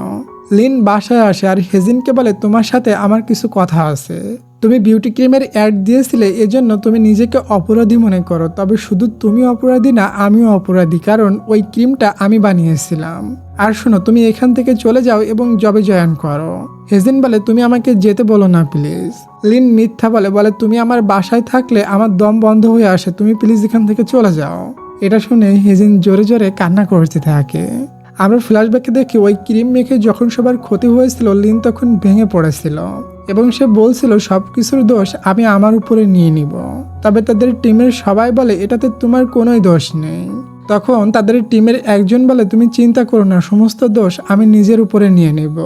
লিন বাসায় আসে আর হেজিনকে বলে তোমার সাথে আমার কিছু কথা আছে। তুমি বিউটি ক্রিমের অ্যাড দিয়েছিলে, এজন্য তুমি নিজেকে অপরাধী মনে করো, তবে শুধু তুমি অপরাধী না, আমিও অপরাধী, কারণ ওই ক্রিমটা আমি বানিয়েছিলাম। আর শোনো, তুমি এখান থেকে চলে যাও এবং জবে জয়েন করো। হেজিন বলে তুমি আমাকে যেতে বলো না প্লিজ। লিন মিথ্যা বলে তুমি আমার বাসায় থাকলে আমার দম বন্ধ হয়ে আসে, তুমি প্লিজ এখান থেকে চলে যাও। এটা শুনে হেজিন জোরে জোরে কান্না করতে থাকে। আমরা ফ্ল্যাশব্যাকে দেখি ওই ক্রিম মেখে যখন সবার ক্ষতি হয়েছিল লিন তখন ভেঙে পড়েছিল এবং সে বলছিল সবকিছুর দোষ আমি আমার উপরে নিয়ে নিব। তবে তাদের টিমের সবাই বলে এটাতে তোমার কোনোই দোষ নেই। তখন তাদের টিমের একজন বলে তুমি চিন্তা করো না, সমস্ত দোষ আমি নিজের উপরে নিয়ে নিব।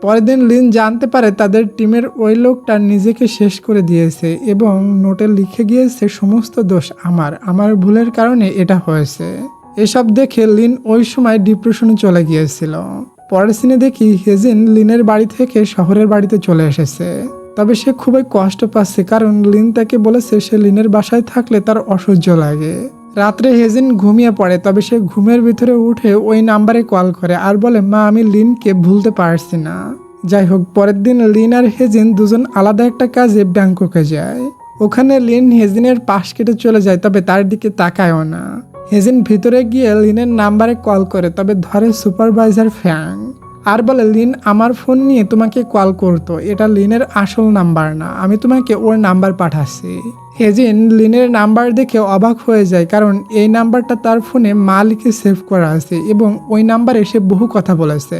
পরের দিন লিন জানতে পারে তাদের টিমের ওই লোকটা নিজেকে শেষ করে দিয়েছে এবং নোটে লিখে গিয়েছে সমস্ত দোষ আমার ভুলের কারণে এটা হয়েছে। এসব দেখে লিন ওই সময় ডিপ্রেশনে চলে গিয়েছিল। পরের সিনে দেখি হেজিন লিনের বাড়ি থেকে শহরের বাড়িতে চলে এসেছে। তবে সে খুবই কষ্ট পাচ্ছে কারণ লিন তাকে বলেছে সে লিনের বাসায় থাকলে তার অসহ্য লাগে। রাত্রে হেজিন ঘুমিয়ে পড়ে, তবে সে ঘুমের ভিতরে উঠে ওই নাম্বারে কল করে আর বলে, মা আমি লিনকে ভুলতে পারছি না। যাই হোক, পরের দিন লিন আর হেজিন দুজন আলাদা একটা কাজে ব্যাংককে যায়। ওখানে লিন হেজিনের পাশ কেটে চলে যায়, তবে তার দিকে তাকায়ও না। হেজিন ভিতরে গিয়ে লিনের নাম্বারে কল করে, তবে ধরে সুপারভাইজার ফ্যাং আর বলে, লিন আমার ফোন নিয়ে তোমাকে কল করতো, এটা লিনের আসল নাম্বার না, আমি তোমাকে ওর নাম্বার পাঠাচ্ছি। হেজিন লিনের নাম্বার দেখে অবাক হয়ে যায়, কারণ এই নাম্বারটা তার ফোনে মা লিখে সেভ করা আছে এবং ওই নাম্বারে সে বহু কথা বলেছে।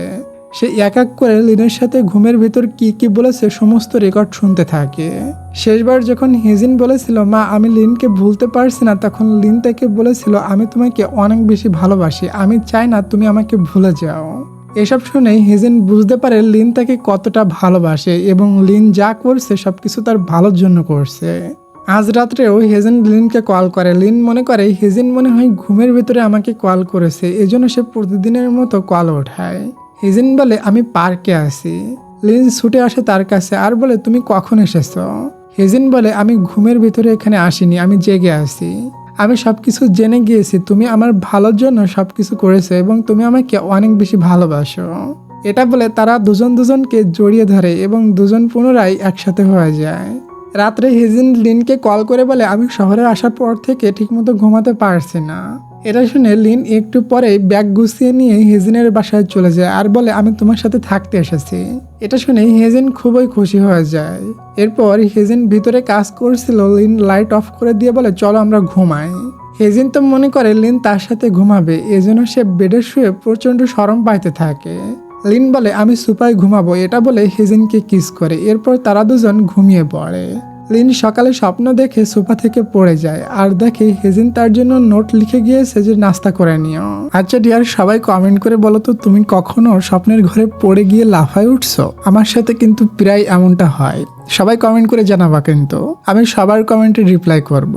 সে এক এক করে লিনের সাথে ঘুমের ভেতর কি কি বলেছে সমস্ত রেকর্ড শুনতে থাকে। শেষবার যখন হেজিন বলেছিল, মা আমি লিনকে ভুলতে পারছি না, তখন লিন তাকে বলেছিল, আমি তোমাকে অনেক বেশি ভালোবাসি, আমি চাই না তুমি আমাকে ভুলে যাও। এসব শুনেই হেজিন বুঝতে পারে লিন তাকে কতটা ভালোবাসে এবং লিন যা করছে সবকিছু তার ভালোর জন্য করছে। আজ রাত্রেও হেজিন লিনকে কল করে। লিন মনে করে হেজিন মনে হয় ঘুমের ভিতরে আমাকে কল করেছে, এজন্য সে প্রতিদিনের মতো কল ওঠায়। হেজিন বলে, আমি পার্কে আছি। লিন ছুটে আসে তার কাছে আর বলে, তুমি কখন এসেছ? হেজিন বলে, আমি ঘুমের ভিতরে এখানে আসিনি, আমি জেগে আছি। আমি সবকিছু জেনে গিয়েছি, তুমি আমার ভালোর জন্য সবকিছু করেছো এবং তুমি আমাকে অনেক বেশি ভালোবাসো। এটা বলে তারা দুজনকে জড়িয়ে ধরে এবং দুজন পুনরায় একসাথে হয়ে যায়। রাত্রে হেজিন লিনকে কল করে বলে, আমি শহরে আসার পর থেকে ঠিকমতো ঘুমাতে পারছি না। এটা শুনে লিন একটু পরে ব্যাগ গুছিয়ে নিয়ে হেজিনের বাসায় চলে যায় আর বলে, আমি তোমার সাথে থাকতে এসেছি। এটা শুনে হেজিন খুবই খুশি হয়ে যায়। এরপর হেজিন ভিতরে কাজ করছিল, লিন লাইট অফ করে দিয়ে বলে, চলো আমরা ঘুমাই। হেজিন তো মনে করে লিন তার সাথে ঘুমাবে, এজন্য সে বেডে শুয়ে প্রচন্ড শরম পাইতে থাকে। লিন বলে, আমি সুপায় ঘুমাবো, এটা বলে হেজিনকে কিস করে। এরপর তারা দুজন ঘুমিয়ে পড়ে। লিন সকালে স্বপ্ন দেখে সোফা থেকে পড়ে যায় আর দেখে হেজিন তার জন্য নোট লিখে গিয়েছে যে নাস্তা করে নিও। আচ্ছা ডিয়ার, সবাই কমেন্ট করে বলো তো, তুমি কখনো স্বপ্নের ঘরে পড়ে গিয়ে লাফায় উঠছো? আমার সাথে কিন্তু প্রায় এমনটা হয়। সবাই কমেন্ট করে জানাবা, কিন্তু আমি সবার কমেন্টে রিপ্লাই করব।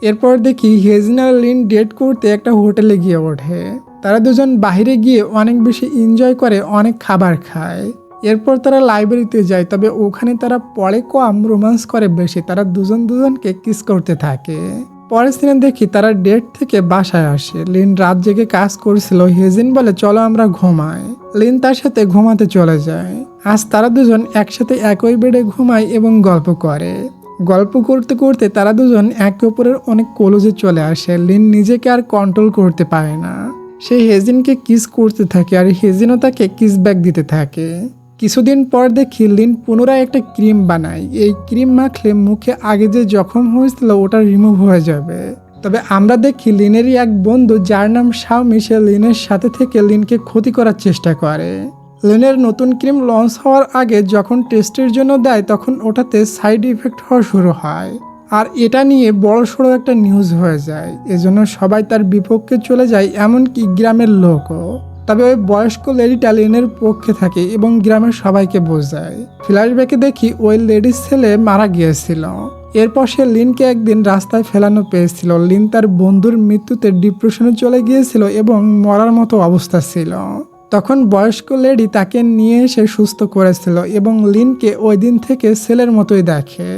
এরপর দেখি হেজিন আর লিন ডেট করতে একটা হোটেলে গিয়ে ওঠে। তারা দুজন বাইরে গিয়ে অনেক বেশি এনজয় করে, অনেক খাবার খায়। এরপর তারা লাইব্রেরিতে যায়, তবে ওখানে তারা পড়ে কম, রোমান্স করে বেশি। তারা দুজনকে কিস করতে থাকে। পরের সিনে দেখি তারা ডেট থেকে বাসায় আসে। লিন রাত জেগে কাজ করছিল। হেজিন বলে, চলো আমরা ঘুমাই। লিন তার সাথে ঘুমাতে চলে যায়। আজ তারা দুজন একসাথে একই বেডে ঘুমায় এবং গল্প করে। গল্প করতে করতে তারা দুজন একে অপরের অনেক ক্লোজে চলে আসে। লিন নিজেকে আর কন্ট্রোল করতে পারে না। সে হেজিনকে কিস করতে থাকে আর হেজিনও তাকে কিস ব্যাক দিতে থাকে। কিছুদিন পর দেখি লিন পুনরায় একটা ক্রিম বানায়। এই ক্রিম মাখলে মুখে আগে যে জখম হয়েছিল ওটা রিমুভ হয়ে যাবে। তবে আমরা দেখি লিনেরই এক বন্ধু যার নাম শাওমি, সে লিনের সাথে থেকে লিনকে ক্ষতি করার চেষ্টা করে। লিনের নতুন ক্রিম লঞ্চ হওয়ার আগে যখন টেস্টের জন্য দেয় তখন ওটাতে সাইড ইফেক্ট হওয়া শুরু হয় আর এটা নিয়ে বড়সড় একটা নিউজ হয়ে যায়। এজন্য সবাই তার বিপক্ষে চলে যায়, এমনকি গ্রামের লোকও। তবে ওই বয়স্ক লেডিটা লিনের পক্ষে থাকে এবং গ্রামের সবাইকে বোঝায়। ফ্ল্যাশব্যাকে দেখি ওই লেডির ছেলে মারা গিয়েছিল। এরপর সে লিনকে একদিন রাস্তায় ফেলানো পেয়েছিল। লিন তার বন্ধুর মৃত্যুতে ডিপ্রেশনে চলে গিয়েছিল এবং মরার মতো অবস্থা ছিল। তখন বয়স্ক লেডি তাকে নিয়ে এসে সুস্থ করেছিল এবং লিনকে ওই দিন থেকে ছেলের মতোই দেখে।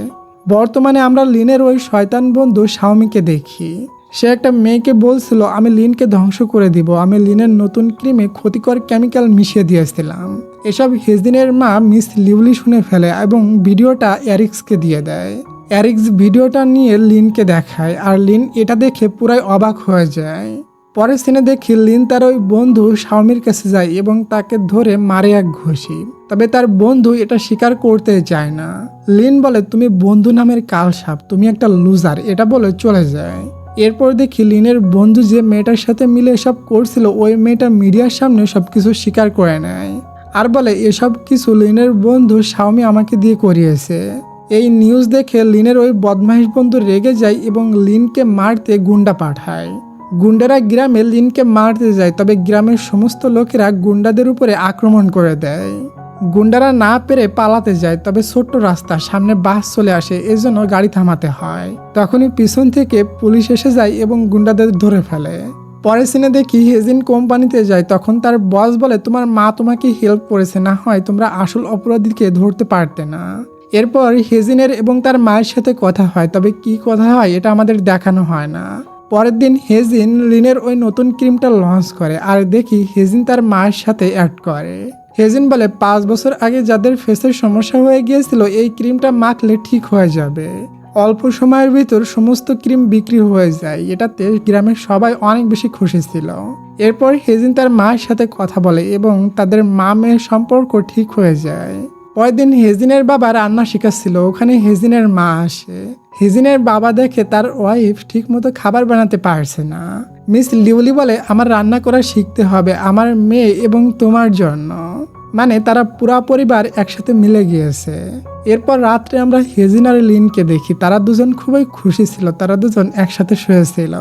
বর্তমানে আমরা লিনের ওই শয়তান বন্ধু শাওমিকে দেখি। সে একটা মেয়েকে বলছিল, আমি লিনকে ধ্বংস করে দিব, আমি লিনের নতুন ক্রিমে ক্ষতিকর কেমিক্যাল মিশিয়ে দিয়েছিলাম। এসব হেজিনের মা মিস লিউলি শুনে ফেলে এবং ভিডিওটা এরিক্সকে দিয়ে দেয়। এরিক্স ভিডিওটা নিয়ে লিনকে দেখায় আর লিন এটা দেখে পুরাই অবাক হয়ে যায়। পরের সিনে দেখি লিন তার ওই বন্ধু শাওমির কাছে যায় এবং তাকে ধরে মারে এক ঘুষি। তবে তার বন্ধু এটা স্বীকার করতে চায় না। লিন বলে, তুমি বন্ধু নামের কালসাপ, তুমি একটা লুজার, এটা বলে চলে যায়। এরপর দেখি লিনের বন্ধু যে মেয়েটার সাথে মিলে এসব করছিল ওই মেয়েটা মিডিয়ার সামনে সবকিছু স্বীকার করে নেয় আর বলে, এসব কিছু লিনের বন্ধু শাওমি আমাকে দিয়ে করিয়েছে। এই নিউজ দেখে লিনের ওই বদমাইশ বন্ধু রেগে যায় এবং লিনকে মারতে গুন্ডা পাঠায়। গুন্ডারা গ্রামে লিনকে মারতে যায়, তবে গ্রামের সমস্ত লোকেরা গুন্ডাদের উপরে আক্রমণ করে দেয়। গুন্ডারা না পেরে পালাতে যায়, তবে ছোট্ট রাস্তা সামনে বাস চলে আসে, এজন্য গাড়ি থামাতে হয়। তখনই পিছন থেকে পুলিশ এসে যায় এবং গুন্ডাদের ধরে ফেলে। পরে সিনে দেখি হেজিন কোম্পানিতে যায়, তখন তার বস বলে তোমার মা তোমাকে হেল্প করেছে, না হয় তোমরা আসল অপরাধীকে ধরতে পারতে না। এরপর হেজিনের এবং তার মায়ের সাথে কথা হয়, তবে কি কথা হয় এটা আমাদের দেখানো হয় না। পরের দিন হেজিন লিনের ওই নতুন ক্রিমটা লঞ্চ করে, আর দেখি হেজিন তার মায়ের সাথে অ্যাড করে। হেজিন বলে 5 বছর আগে যাদের ফেসের সমস্যা হয়ে গিয়েছিল এই ক্রিমটা মাখলে ঠিক হয়ে যাবে। অল্প সময়ের ভিতর সমস্ত ক্রিম বিক্রি হয়ে যায়, এটাতে গ্রামের সবাই অনেক বেশি খুশি ছিল। এরপর হেজিন তার মায়ের সাথে কথা বলে এবং তাদের মা মেয়ের সম্পর্ক ঠিক হয়ে যায়। পরের দিন হেজিনের বাবা রান্না শেখাচ্ছিল, ওখানে হেজিনের মা আসে। হেজিনের বাবা দেখে তার ওয়াইফ ঠিক মতো খাবার বানাতে পারছে না। মিস লিউলি বলে আমার রান্না করা শিখতে হবে আমার মেয়ে এবং তোমার জন্য। মানে তারা পুরা পরিবার একসাথে মিলে গিয়েছে। এরপর রাত্রে আমরা হেজিন আর লিনকে দেখি, তারা দুজন খুবই খুশি ছিল, তারা দুজন একসাথে শুয়েছিল।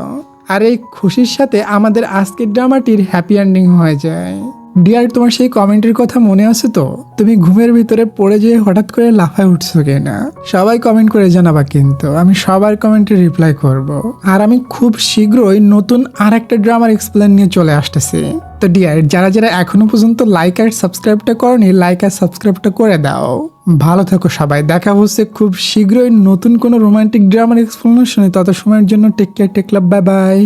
আর এই খুশির সাথে আমাদের আজকের ড্রামাটির হ্যাপি এন্ডিং হয়ে যায়। ডিয়ার, তোমার সেই কমেন্টের কথা মনে আছে তো? তুমি ঘুমের ভিতরে পড়ে যেয়ে হঠাৎ করে লাফায় উঠছো কিনা? সবাই কমেন্ট করে জানাবা, কিন্তু আমি সবার কমেন্টে রিপ্লাই করব। আর আমি খুব শীঘ্রই নতুন আর একটা ড্রামার এক্সপ্লেন নিয়ে চলে আসতেছি। তো ডিয়ার, যারা যারা এখনো পর্যন্ত লাইক আর সাবস্ক্রাইবটা করনি, লাইক আর সাবস্ক্রাইবটা করে দাও। ভালো থাকো সবাই, দেখা হচ্ছে খুব শীঘ্রই নতুন কোনো রোমান্টিক ড্রামার এক্সপ্লেনেশনে। তত সময়ের জন্য টেক কেয়ার, টেক লাভ, বাই বাই।